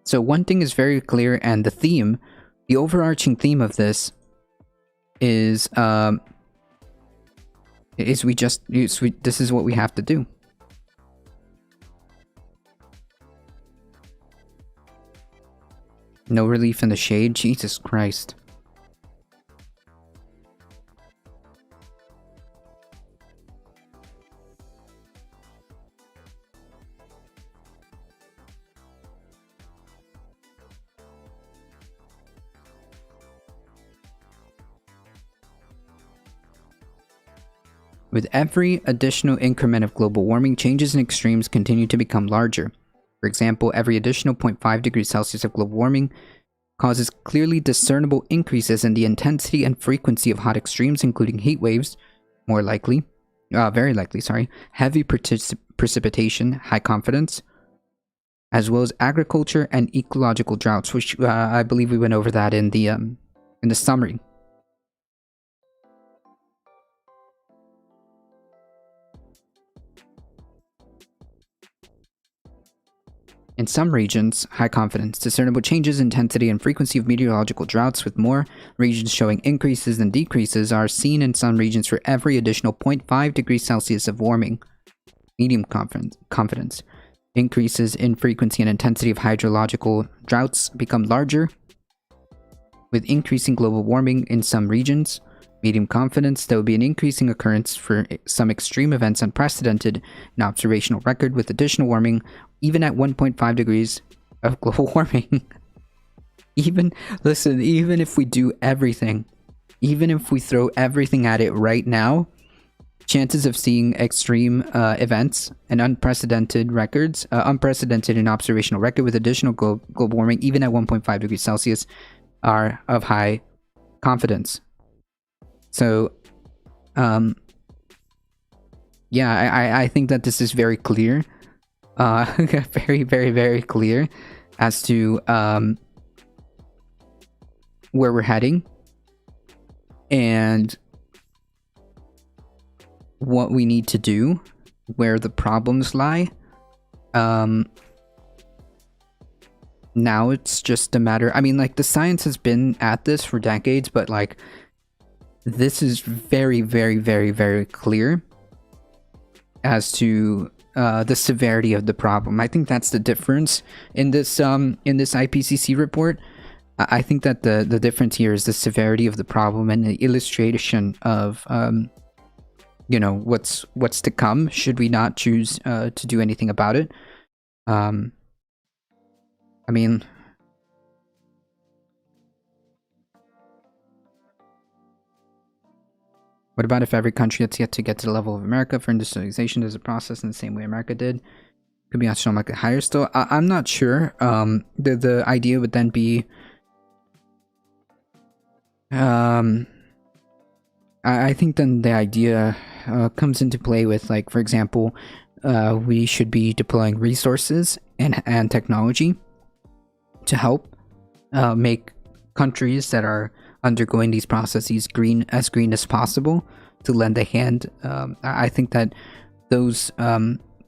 So one thing is very clear, and the overarching theme of this is this is what we have to do. No relief in the shade, Jesus Christ. With every additional increment of global warming, changes in extremes continue to become larger. For example, every additional 0.5 degrees Celsius of global warming causes clearly discernible increases in the intensity and frequency of hot extremes, including heat waves, very likely, heavy precipitation, high confidence, as well as agriculture and ecological droughts, which I believe we went over that in the summary. In some regions, high confidence, discernible changes in intensity and frequency of meteorological droughts, with more regions showing increases than decreases, are seen in some regions for every additional 0.5 degrees Celsius of warming. Medium confidence. Increases in frequency and intensity of hydrological droughts become larger, with increasing global warming in some regions. Medium confidence, there will be an increasing occurrence for some extreme events unprecedented in observational record, with additional warming even at 1.5 degrees of global warming. Even if we do everything, even if we throw everything at it right now, chances of seeing extreme events and unprecedented in observational record with additional global warming even at 1.5 degrees Celsius are of high confidence. So, yeah, I think that this is very clear, very, very, very clear as to where we're heading and what we need to do, where the problems lie. Now it's just a matter, I mean, like, the science has been at this for decades, but like, this is very, very, very, very clear as to the severity of the problem. I think that's the difference in this IPCC report. I think that the difference here is the severity of the problem and the illustration of what's to come should we not choose to do anything about it. I mean, What about if every country that's yet to get to the level of America for industrialization does a process in the same way America did? Could be astronomically higher still. I'm not sure. The idea would then be, I think then the idea comes into play with, like, for example, we should be deploying resources and technology to help make countries that are undergoing these processes green as possible, to lend a hand. I think that those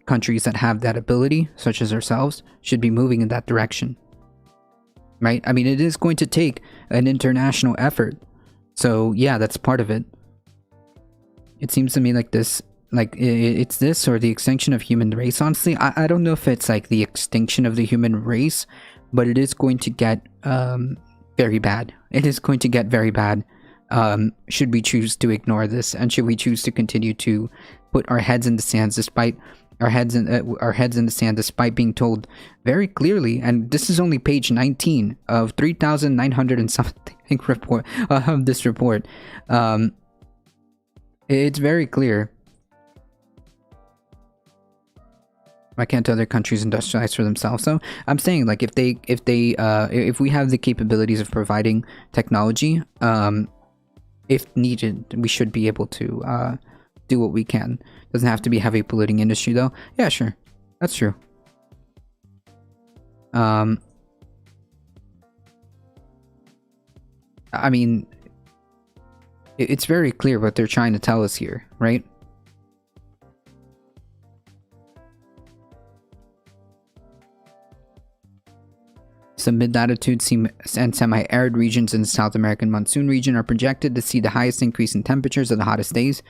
countries that have that ability, such as ourselves, should be moving in that direction. Right? I mean, it is going to take an international effort. So yeah, that's part of it. It seems to me like this, like it's this or the extinction of human race. Honestly, I don't know if it's like the extinction of the human race, but it is going to get very bad. It is going to get very bad. Should we choose to ignore this, and should we choose to continue to put our heads in the sand despite despite being told very clearly, and this is only page 19 of 3,900 and something report of this report. It's very clear. Why can't other countries industrialize for themselves? So I'm saying, like, if we have the capabilities of providing technology, if needed, we should be able to do what we can. Doesn't have to be heavy polluting industry, though. Yeah, sure, that's true. I mean, it's very clear what they're trying to tell us here, right? Some mid-latitude and semi-arid regions in the South American monsoon region are projected to see the highest increase in temperatures of the hottest days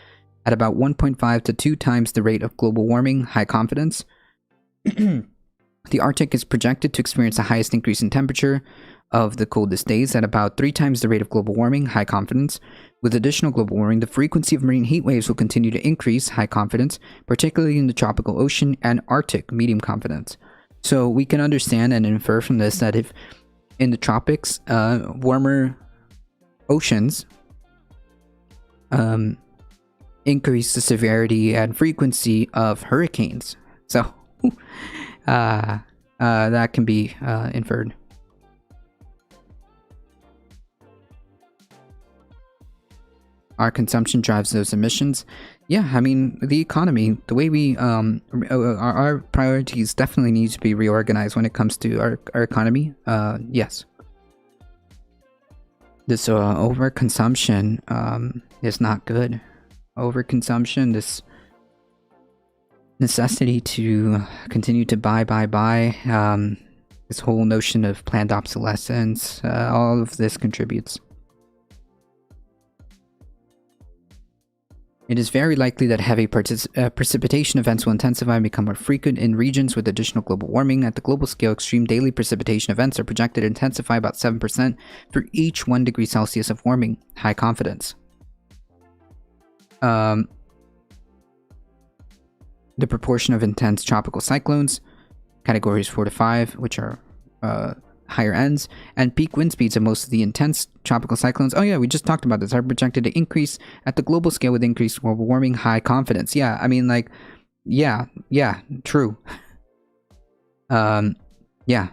at about 1.5 to 2 times the rate of global warming, high confidence. The Arctic is projected to experience the highest increase in temperature of the coldest days at about 3 times the rate of global warming, high confidence. With additional global warming, the frequency of marine heat waves will continue to increase, high confidence, particularly in the tropical ocean and Arctic, medium confidence. So we can understand and infer from this that if in the tropics, warmer oceans increase the severity and frequency of hurricanes. So that can be inferred. Our consumption drives those emissions. Yeah, I mean, the economy, the way we, our priorities definitely need to be reorganized when it comes to our economy. Yes. This overconsumption is not good. Overconsumption, this necessity to continue to buy, this whole notion of planned obsolescence, all of this contributes. It is very likely that heavy precipitation events will intensify and become more frequent in regions with additional global warming. At the global scale, extreme daily precipitation events are projected to intensify about 7% for each 1 degree Celsius of warming. High confidence. The proportion of intense tropical cyclones, categories 4 to 5, which are higher ends, and peak wind speeds of most of the intense tropical cyclones, oh yeah, we just talked about this, are projected to increase at the global scale with increased global warming, high confidence. Yeah, I mean, like, yeah, true. Yeah.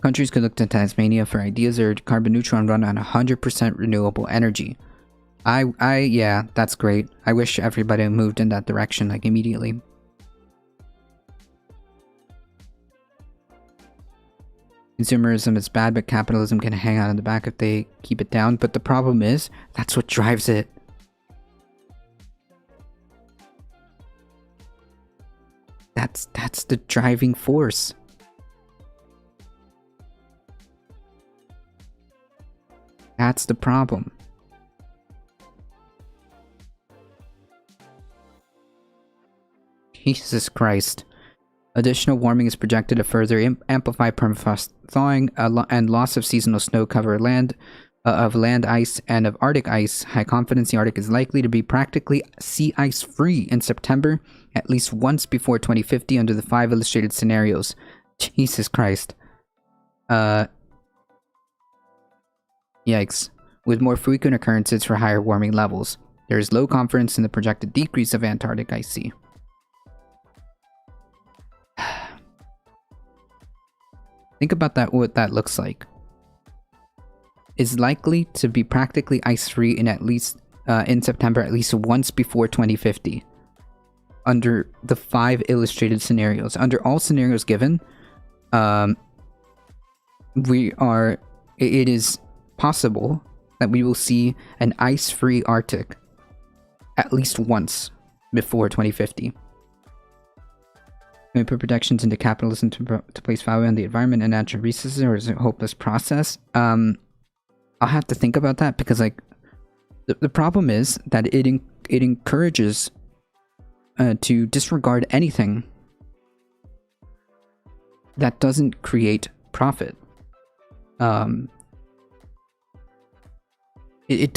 Countries could look to Tasmania for ideas or carbon neutral and run on 100% renewable energy. Yeah, that's great. I wish everybody moved in that direction, like, immediately. Consumerism is bad, but capitalism can hang out in the back if they keep it down. But the problem is, that's what drives it. That's the driving force. That's the problem. Jesus Christ. Additional warming is projected to further amplify permafrost thawing and loss of seasonal snow cover of land ice and of Arctic ice. High confidence the Arctic is likely to be practically sea ice free in September, at least once before 2050 under the 5 illustrated scenarios. Jesus Christ. Yikes. With more frequent occurrences for higher warming levels. There is low confidence in the projected decrease of Antarctic ice sea. Think about that, what that looks like. Is likely to be practically ice-free in at least in September at least once before 2050. Under the 5 illustrated scenarios. Under all scenarios given, it is possible that we will see an ice-free Arctic at least once before 2050. We put protections into capitalism to place value on the environment and natural resources, or is it a hopeless process? I'll have to think about that, because like the problem is that it encourages to disregard anything that doesn't create profit. It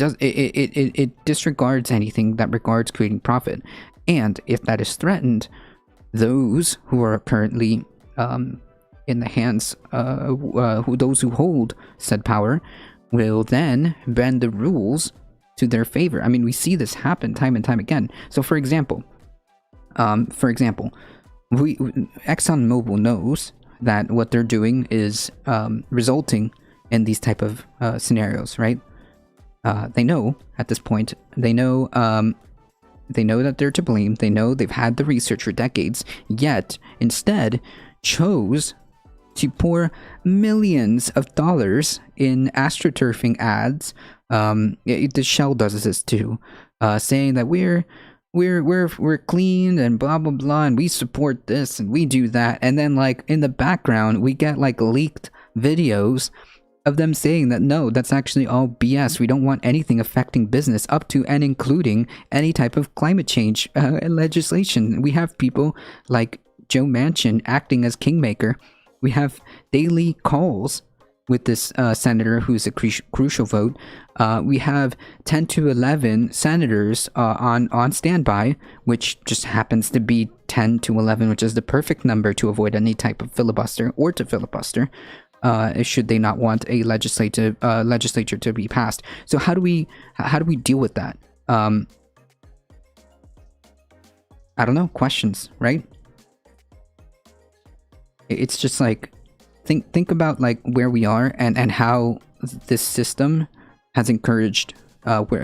disregards anything that regards creating profit, and if that is threatened, those who are currently in the hands, those who hold said power, will then bend the rules to their favor. I mean, we see this happen time and time again. So, for example, ExxonMobil knows that what they're doing is resulting in these type of scenarios, right? They know at this point. They know that they're to blame. They know they've had the research for decades, yet instead chose to pour millions of dollars in astroturfing ads. The Shell does this too, saying that we're clean and blah blah blah, and we support this and we do that, and then like in the background we get like leaked videos of them saying that no, that's actually all BS. We don't want anything affecting business, up to and including any type of climate change legislation. We have people like Joe Manchin acting as kingmaker. We have daily calls with this senator who's a crucial vote. We have 10 to 11 senators on standby, which just happens to be 10 to 11, which is the perfect number to avoid any type of filibuster or to filibuster. Should they not want a legislature to be passed. So how do we deal with that? I don't know, questions, right? It's just like think about like where we are and how this system has encouraged and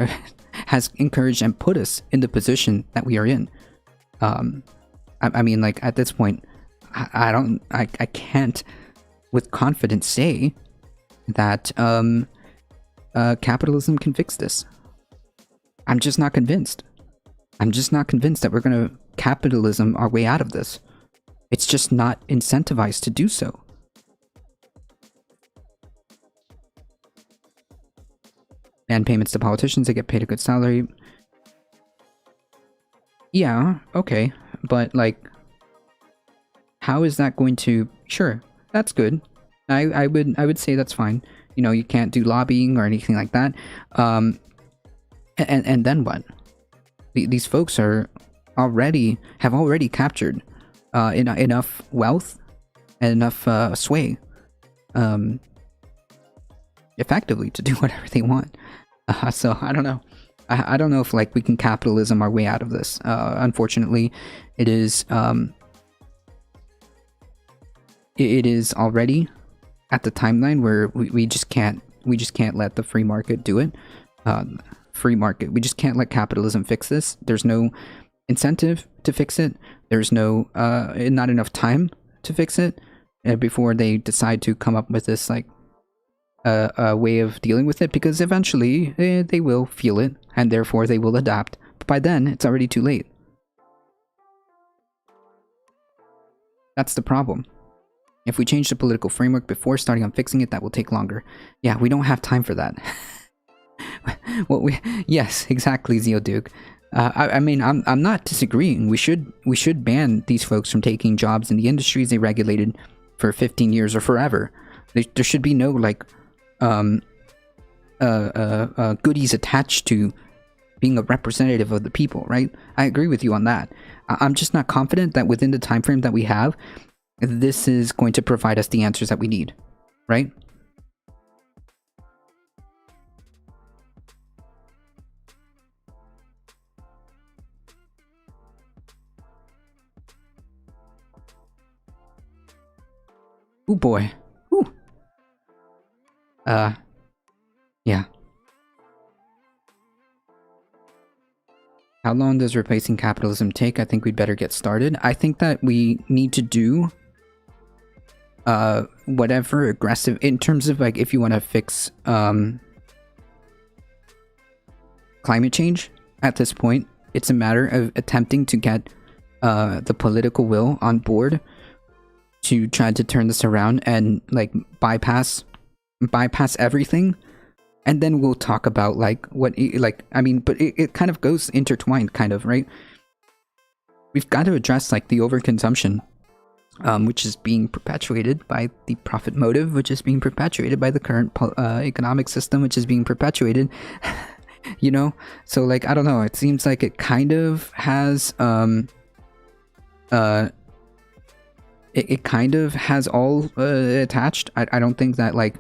put us in the position that we are in. I mean, like at this point, I can't with confidence say that capitalism can fix this. I'm just not convinced. I'm just not convinced that we're going to capitalism our way out of this. It's just not incentivized to do so. And payments to politicians, they get paid a good salary. Yeah, okay. But like, how is that going to... Sure, that's good. I would say that's fine. You know, you can't do lobbying or anything like that. And then what? These folks have already captured enough wealth and enough sway effectively to do whatever they want. So I don't know. I don't know if like we can capitalism our way out of this. Unfortunately, it is already at the timeline where we just can't let the free market do it. Free market. We just can't let capitalism fix this. There's no incentive to fix it. There's no not enough time to fix it before they decide to come up with this like a way of dealing with it, because eventually they will feel it and therefore they will adapt. But by then it's already too late. That's the problem. If we change the political framework before starting on fixing it, that will take longer. Yeah, we don't have time for that. Yes, exactly, Zeoduke. I mean, I'm not disagreeing. We should ban these folks from taking jobs in the industries they regulated for 15 years or forever. There should be no like goodies attached to being a representative of the people, right? I agree with you on that. I'm just not confident that within the time frame that we have, this is going to provide us the answers that we need. right? Oh boy. Ooh. Yeah. How long does replacing capitalism take? I think we'd better get started. I think that we need to do whatever aggressive, in terms of like, if you want to fix climate change at this point, it's a matter of attempting to get the political will on board to try to turn this around and like bypass everything. And then we'll talk about like what, like, I mean, but it kind of goes intertwined, kind of, right? We've got to address like the overconsumption, which is being perpetuated by the profit motive, which is being perpetuated by the current economic system, which is being perpetuated, you know? So like, I don't know, it seems like it kind of has, it kind of has all attached. I don't think that like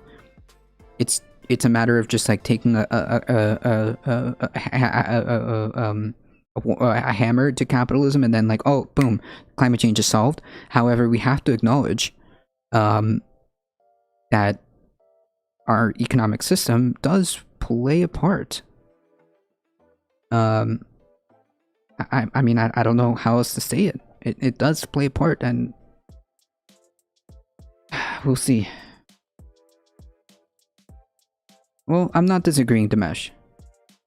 it's a matter of just like taking a hammer to capitalism and then like, oh, boom, climate change is solved. However, we have to acknowledge that our economic system does play a part. I mean, I don't know how else to say it. It does play a part, and we'll see. Well, I'm not disagreeing, Dimesh.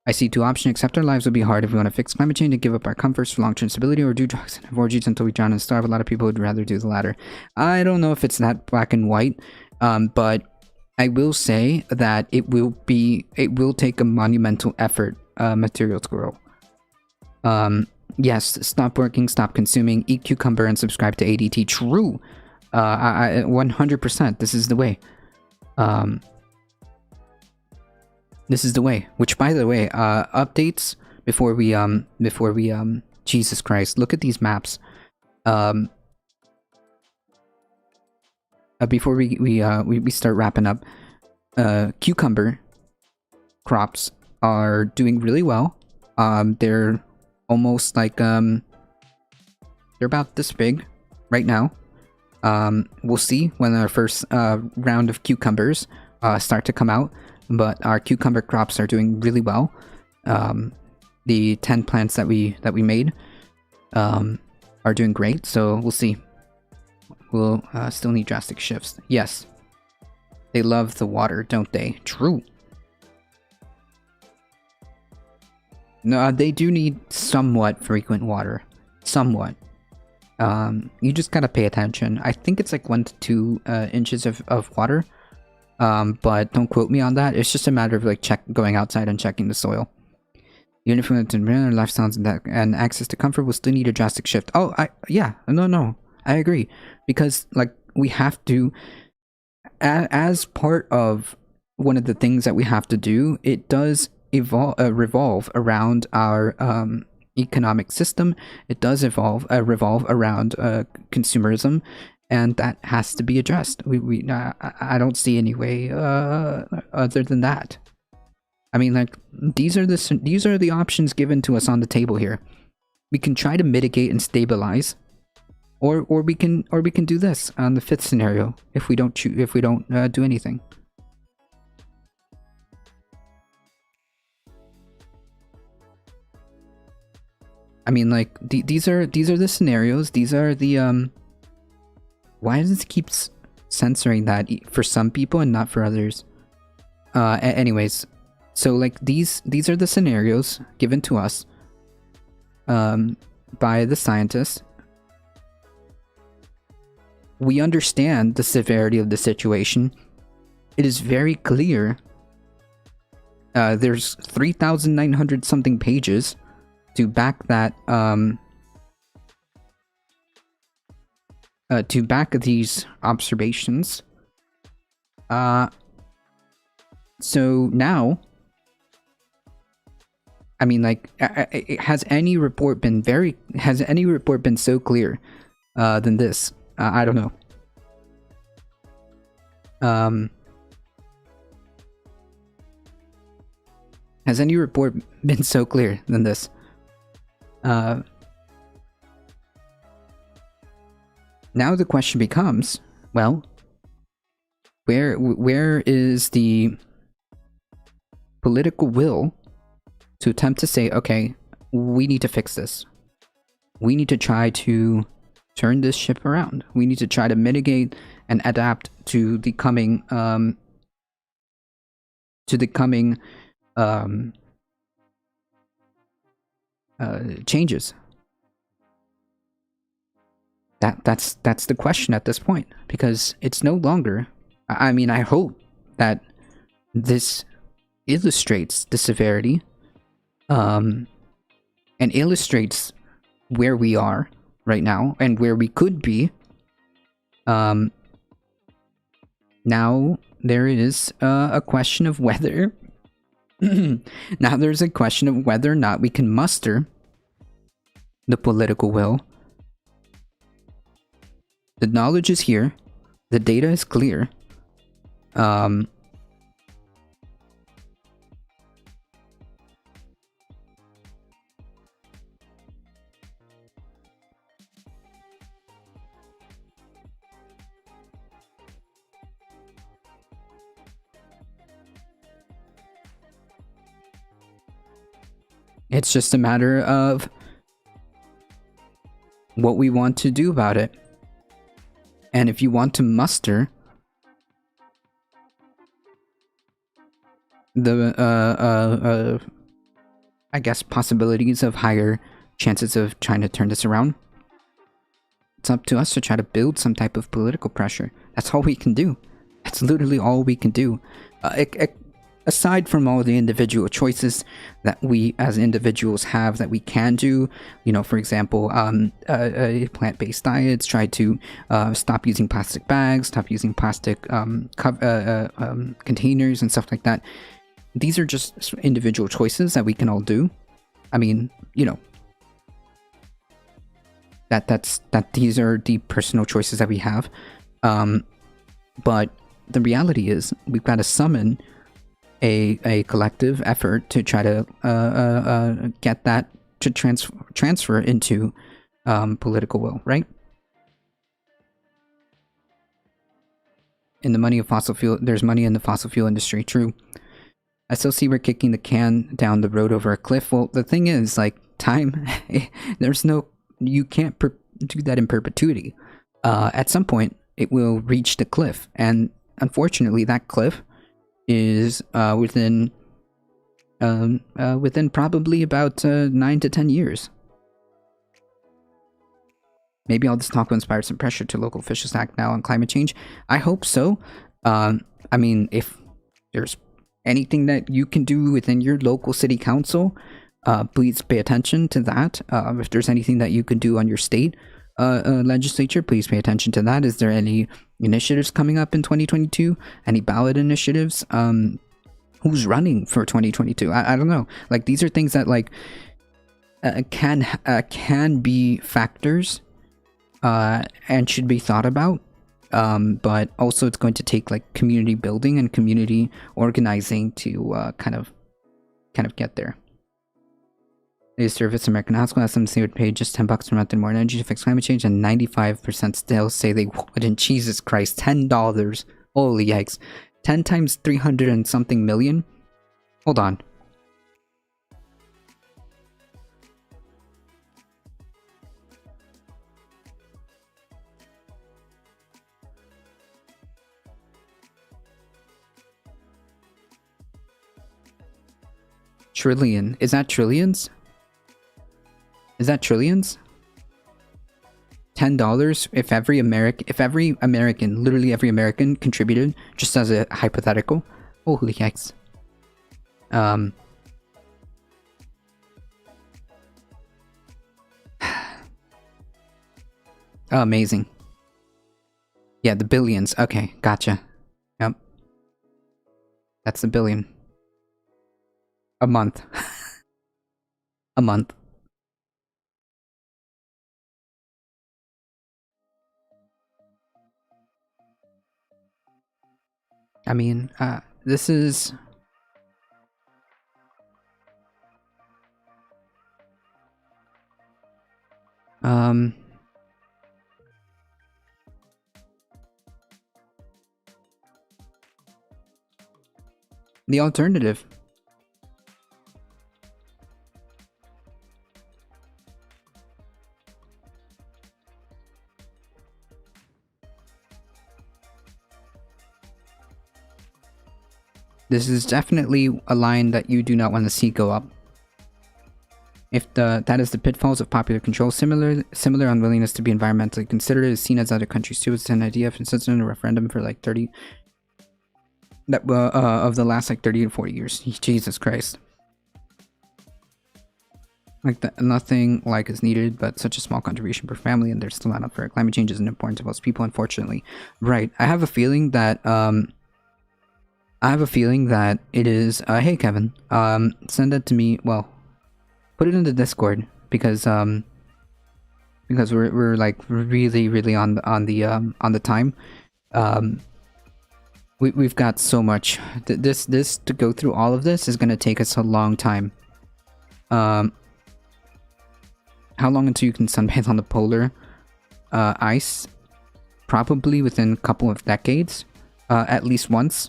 I see two options. Accept our lives will be hard if we want to fix climate change and give up our comforts for long-term stability, or do drugs and have orgies until we drown and starve. A lot of people would rather do the latter. I don't know if it's that black and white, but I will say that it will take a monumental effort, material to grow. Yes, stop working, stop consuming, eat cucumber, and subscribe to ADT. True. 100%. This is the way. This is the way. Which, by the way, updates before we Jesus Christ, look at these maps. Before we start wrapping up, cucumber crops are doing really well. They're almost like they're about this big right now. We'll see when our first round of cucumbers start to come out. But our cucumber crops are doing really well. The 10 plants that we made are doing great. So we'll see. We'll still need drastic shifts. Yes, they love the water, don't they? True. No, they do need somewhat frequent water. Somewhat. You just gotta pay attention. I think it's like 1 to 2 inches of water. But don't quote me on that. It's just a matter of like going outside and checking the soil. Even if we want to lifestyles and access to comfort, will still need a drastic shift. Oh, no, I agree, because like we have to, as part of one of the things that we have to do, it does revolve around our economic system. It does revolve around consumerism. And that has to be addressed. I don't see any way other than that. I mean, like these are the options given to us on the table here. We can try to mitigate and stabilize, or we can do this on the 5th scenario if we don't do anything. I mean, like these are the scenarios. These are the Why does it keep censoring that for some people and not for others? Anyways, so like these are the scenarios given to us by the scientists. We understand the severity of the situation. It is very clear. There's 3,900 something pages to back that to back these observations. So now, I mean, like, has any report been so clear than this? I don't know. Has any report been so clear than this? Now the question becomes, well, where is the political will to attempt to say, okay, we need to fix this. We need to try to turn this ship around. We need to try to mitigate and adapt to the coming changes. That's the question at this point, because it's no longer, I mean, I hope that this illustrates the severity and illustrates where we are right now and where we could be. Now there is a question of whether now there's a question of whether or not we can muster the political will. The knowledge is here, the data is clear. It's just a matter of what we want to do about it. And if you want to muster the I guess possibilities of higher chances of trying to turn this around, it's up to us to try to build some type of political pressure. That's all we can do. That's literally all we can do. Aside from all the individual choices that we as individuals have that we can do, you know, for example, plant-based diets, try to stop using plastic bags, stop using plastic containers and stuff like that. These are just individual choices that we can all do. I mean, you know, that these are the personal choices that we have. But the reality is we've got to summon a collective effort to try to get that to transfer into political will, right? In the money of fossil fuel, there's money in the fossil fuel industry, true. I still see we're kicking the can down the road over a cliff. Well, the thing is, like, time, there's no, you can't do that in perpetuity. At some point, it will reach the cliff, and unfortunately, that cliff is within probably about 9 to 10 years. Maybe all this talk will inspire some pressure to local officials to act now on climate change. I hope so. I mean, if there's anything that you can do within your local city council, please pay attention to that. If there's anything that you can do on your state legislature, please pay attention to that. Is there any initiatives coming up in 2022? Any ballot initiatives? Who's running for 2022? I don't know. Like, these are things that like can be factors and should be thought about. But also it's going to take like community building and community organizing to kind of get there. They service American Hospital SMC would pay just $10 per month and more energy to fix climate change, and 95% still say they wouldn't. Jesus Christ, $10. Holy yikes. 10 times 300 and something million? Hold on. Trillion. Is that trillions? Is that trillions? $10 if every American, literally every American contributed, just as a hypothetical. Holy yikes. Oh, amazing. Yeah, the billions. Okay, gotcha. Yep. That's a billion. A month. A month. I mean, this is... the alternative. This is definitely a line that you do not want to see go up. If that is the pitfalls of popular control, similar unwillingness to be environmentally considered is seen as other countries too. It's an idea of insisting on a referendum for like 30 of the last like 30 to 40 years. Jesus Christ. Like nothing like is needed, but such a small contribution per family, and there's still not enough for it. Climate change isn't important to most people, unfortunately. Right. I have a feeling that it is. Hey Kevin, send that to me. Well, put it in the Discord because we're like really on the time. We've got so much. This to go through all of this is gonna take us a long time. How long until you can sunbathe on the polar ice? Probably within a couple of decades, at least once.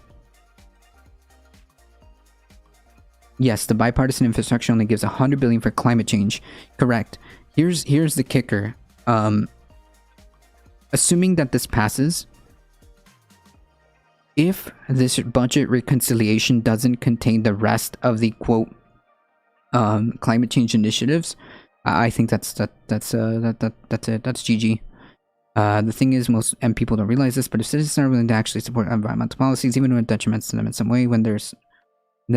Yes, the bipartisan infrastructure only gives $100 billion for climate change. Correct. Here's the kicker. Assuming that this passes, if this budget reconciliation doesn't contain the rest of the quote climate change initiatives, I think that's it. That's GG. The thing is, most people don't realize this, but if citizens are willing to actually support environmental policies, even when it detriments to them in some way, then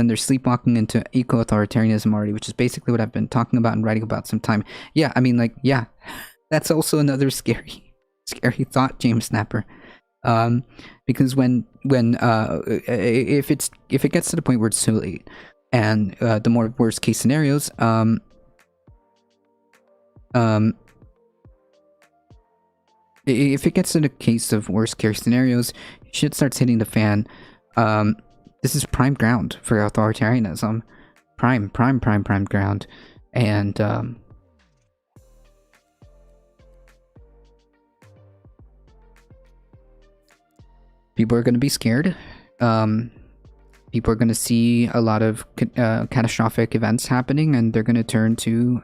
they're sleepwalking into eco-authoritarianism already, which is basically what I've been talking about and writing about some time. Yeah, I mean, like, yeah, that's also another scary thought, James Snapper. Because if it gets to the point where it's so late, and the more worst case scenarios, if it gets to the case of worst case scenarios, shit starts hitting the fan. This is prime ground for authoritarianism. Prime ground. And, people are going to be scared. People are going to see a lot of catastrophic events happening, and they're going to turn to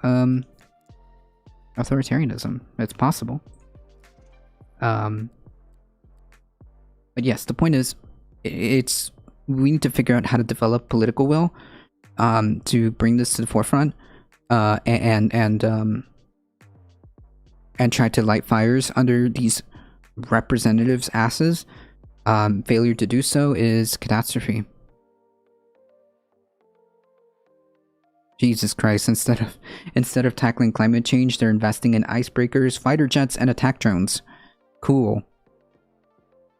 authoritarianism. It's possible. But yes, the point is, we need to figure out how to develop political will to bring this to the forefront and try to light fires under these representatives' asses. Failure to do so is catastrophe. Jesus Christ, instead of tackling climate change, they're investing in icebreakers, fighter jets, and attack drones. Cool.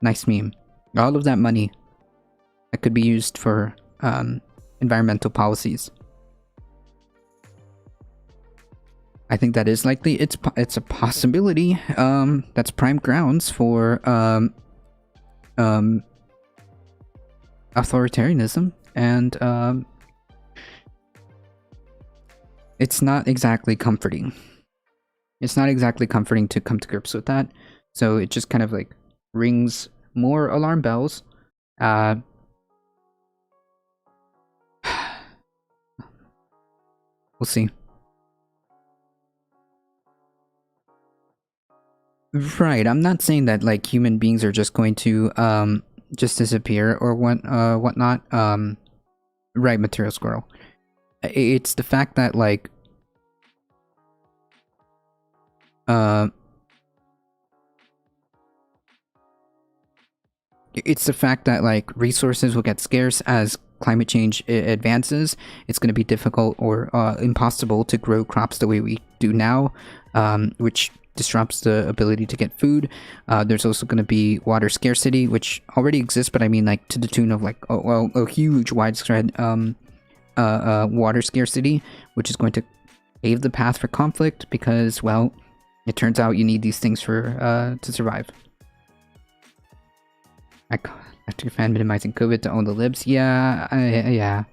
Nice meme. All of that money that could be used for environmental policies. I think that is likely. It's a possibility. That's prime grounds for authoritarianism, and it's not exactly comforting. It's not exactly comforting to come to grips with that. So it just kind of like rings more alarm bells. We'll see. Right, I'm not saying that like human beings are just going to just disappear or whatnot. Right, Material Squirrel. It's the fact that like resources will get scarce as climate change advances. It's going to be difficult or impossible to grow crops the way we do now, which disrupts the ability to get food. There's also going to be water scarcity, which already exists, but I mean like to the tune of like a huge widespread water scarcity, which is going to pave the path for conflict because, well, it turns out you need these things for to survive. After fan minimizing COVID to own the libs. Yeah, yeah.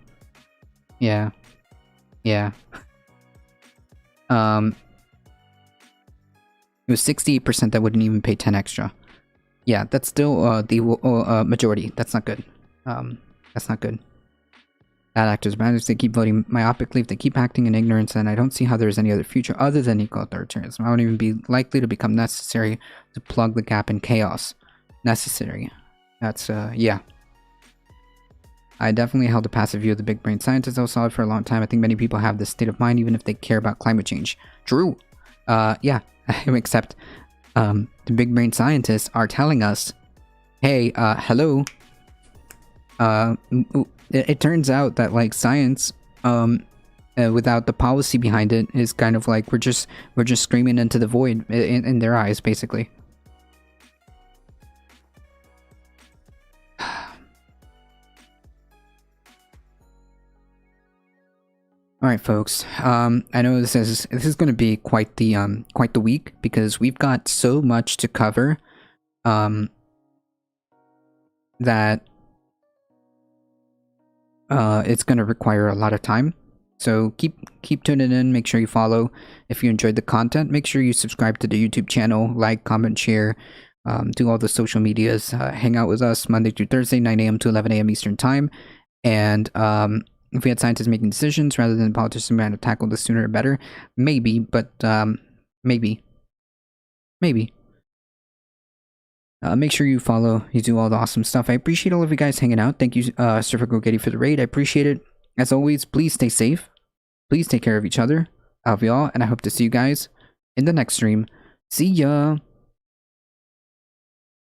Yeah. Yeah. It was 68% that wouldn't even pay 10 extra. Yeah, that's still the majority. That's not good. That's not good. Bad actors, bad actors, they keep voting myopically. If they keep acting in ignorance, then I don't see how there's any other future other than equal authoritarianism. I won't even be likely to become necessary to plug the gap in chaos. Necessary. That's, yeah. I definitely held a passive view of the big brain scientists. I was solid for a long time. I think many people have this state of mind even if they care about climate change. True. Yeah. Except, the big brain scientists are telling us, hey, hello. It turns out that, like, science, without the policy behind it is kind of like we're just screaming into the void in their eyes, basically. All right, folks. I know this is going to be quite the week because we've got so much to cover. That it's going to require a lot of time. So keep tuning in. Make sure you follow. If you enjoyed the content, make sure you subscribe to the YouTube channel, like, comment, share, do all the social medias. Hang out with us Monday through Thursday, 9 a.m. to 11 a.m. Eastern Time. And if we had scientists making decisions rather than politicians trying to tackle this sooner or better, maybe, but maybe. Make sure you follow. You do all the awesome stuff. I appreciate all of you guys hanging out. Thank you, Surfer Gogetti, for the raid. I appreciate it. As always, please stay safe. Please take care of each other. I love y'all, and I hope to see you guys in the next stream. See ya!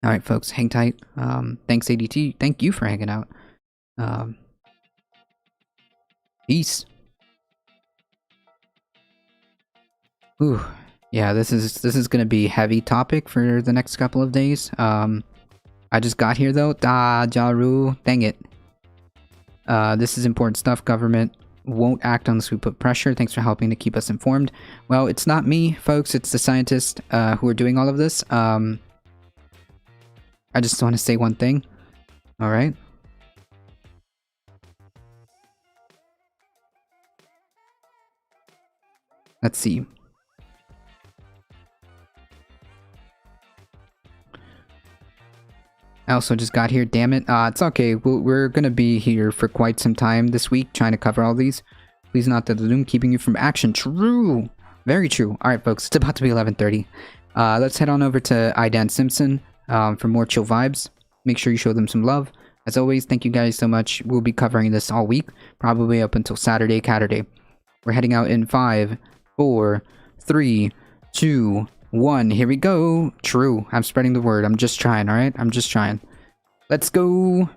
Alright, folks, hang tight. Thanks, ADT. Thank you for hanging out. Peace. Ooh. Yeah, this is gonna be a heavy topic for the next couple of days. I just got here though. Jaru, dang it. This is important stuff. Government won't act unless we put pressure. Thanks for helping to keep us informed. Well, it's not me, folks. It's the scientists who are doing all of this. I just want to say one thing. All right. Let's see. I also just got here, damn it. It's okay, we're gonna be here for quite some time this week, trying to cover all these. Please not the doom keeping you from action. True! Very true. Alright, folks, it's about to be 11:30. Let's head on over to iDan Simpson for more chill vibes. Make sure you show them some love. As always, thank you guys so much. We'll be covering this all week, probably up until Saturday. We're heading out in 5, 4, 3, 2, 1. Here we go. True. I'm spreading the word. I'm just trying, alright? I'm just trying. Let's go.